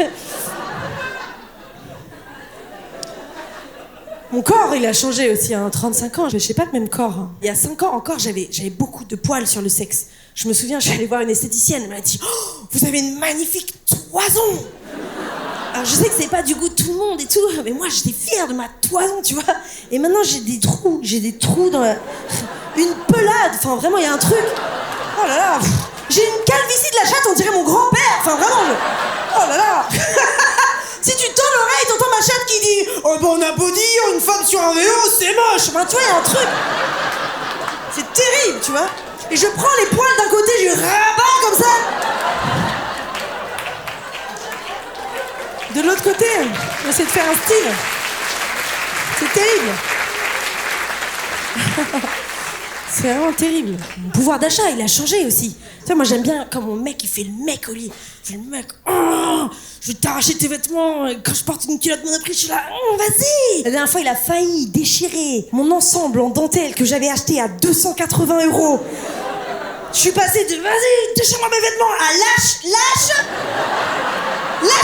Mon corps, il a changé aussi, hein. 35 ans, je sais pas le même corps. Hein. Il y a 5 ans encore, j'avais beaucoup de poils sur le sexe. Je me souviens, je suis allée voir une esthéticienne, elle m'a dit oh, vous avez une magnifique toison. Alors je sais que c'est pas du goût de tout le monde et tout, mais moi j'étais fière de ma toison, tu vois. Et maintenant j'ai des trous dans la... Une pelade, enfin vraiment, il y a un truc. Oh là là, j'ai une calvitie de la chatte, on dirait mon grand-père, enfin vraiment. Oh là là. Si tu tends l'oreille, t'entends ma chatte qui dit « Oh ben on a beau dire, une femme sur un vélo, c'est moche !» Ben tu vois, il y a un truc. C'est terrible, tu vois. Et je prends les poils d'un côté, je rabats comme ça. De l'autre côté, j'essaie de faire un style. C'est terrible. C'est vraiment terrible. Mon pouvoir d'achat, il a changé aussi. Tu vois, moi j'aime bien quand mon mec, il fait le mec au lit. Il fait le mec, oh, je vais t'arracher tes vêtements. Quand je porte une culotte Monoprix, je suis là, oh, vas-y. La dernière fois, il a failli déchirer mon ensemble en dentelle que j'avais acheté à 280 €. Je suis passée de, vas-y, déchire-moi mes vêtements, à lâche. Lâche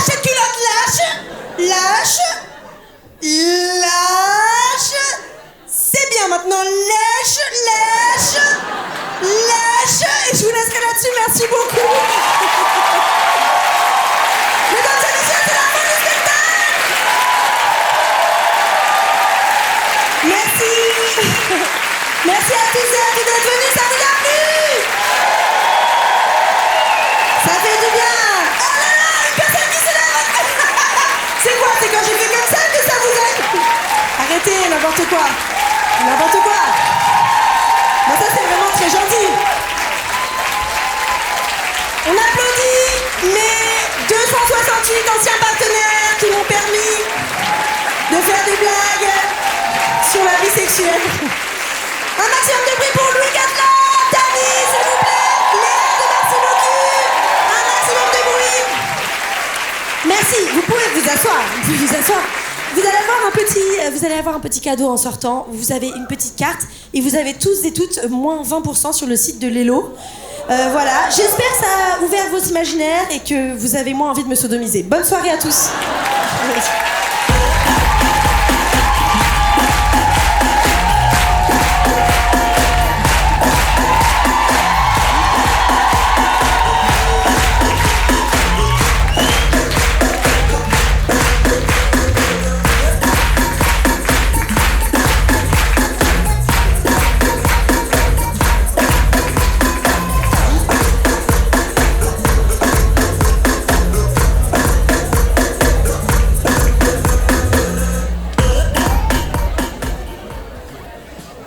cette culotte, lâche. C'est bien maintenant, lâche. Et je vous laisserai là-dessus, merci beaucoup. Mesdames et messieurs, c'est la fin du spectacle. Merci. Merci à tous et à toutes d'être venus, ça vous a plu? Ça fait du bien. Oh là là, une personne qui se lève. C'est quoi? C'est quand j'ai fait comme ça que ça vous a plu? Arrêtez, n'importe quoi. Bon, ça c'est vraiment très gentil. On applaudit mes 268 anciens partenaires qui m'ont permis de faire des blagues sur la vie sexuelle. Un maximum de bruit pour Louis Gatla, Dani, s'il vous plaît, Léa de Marcy-Mocu. Un maximum de bruit. Merci, vous pouvez vous asseoir. Vous allez avoir un petit cadeau en sortant. Vous avez une petite carte et vous avez tous et toutes moins 20% sur le site de Lelo. Voilà, j'espère que ça a ouvert vos imaginaires et que vous avez moins envie de me sodomiser. Bonne soirée à tous.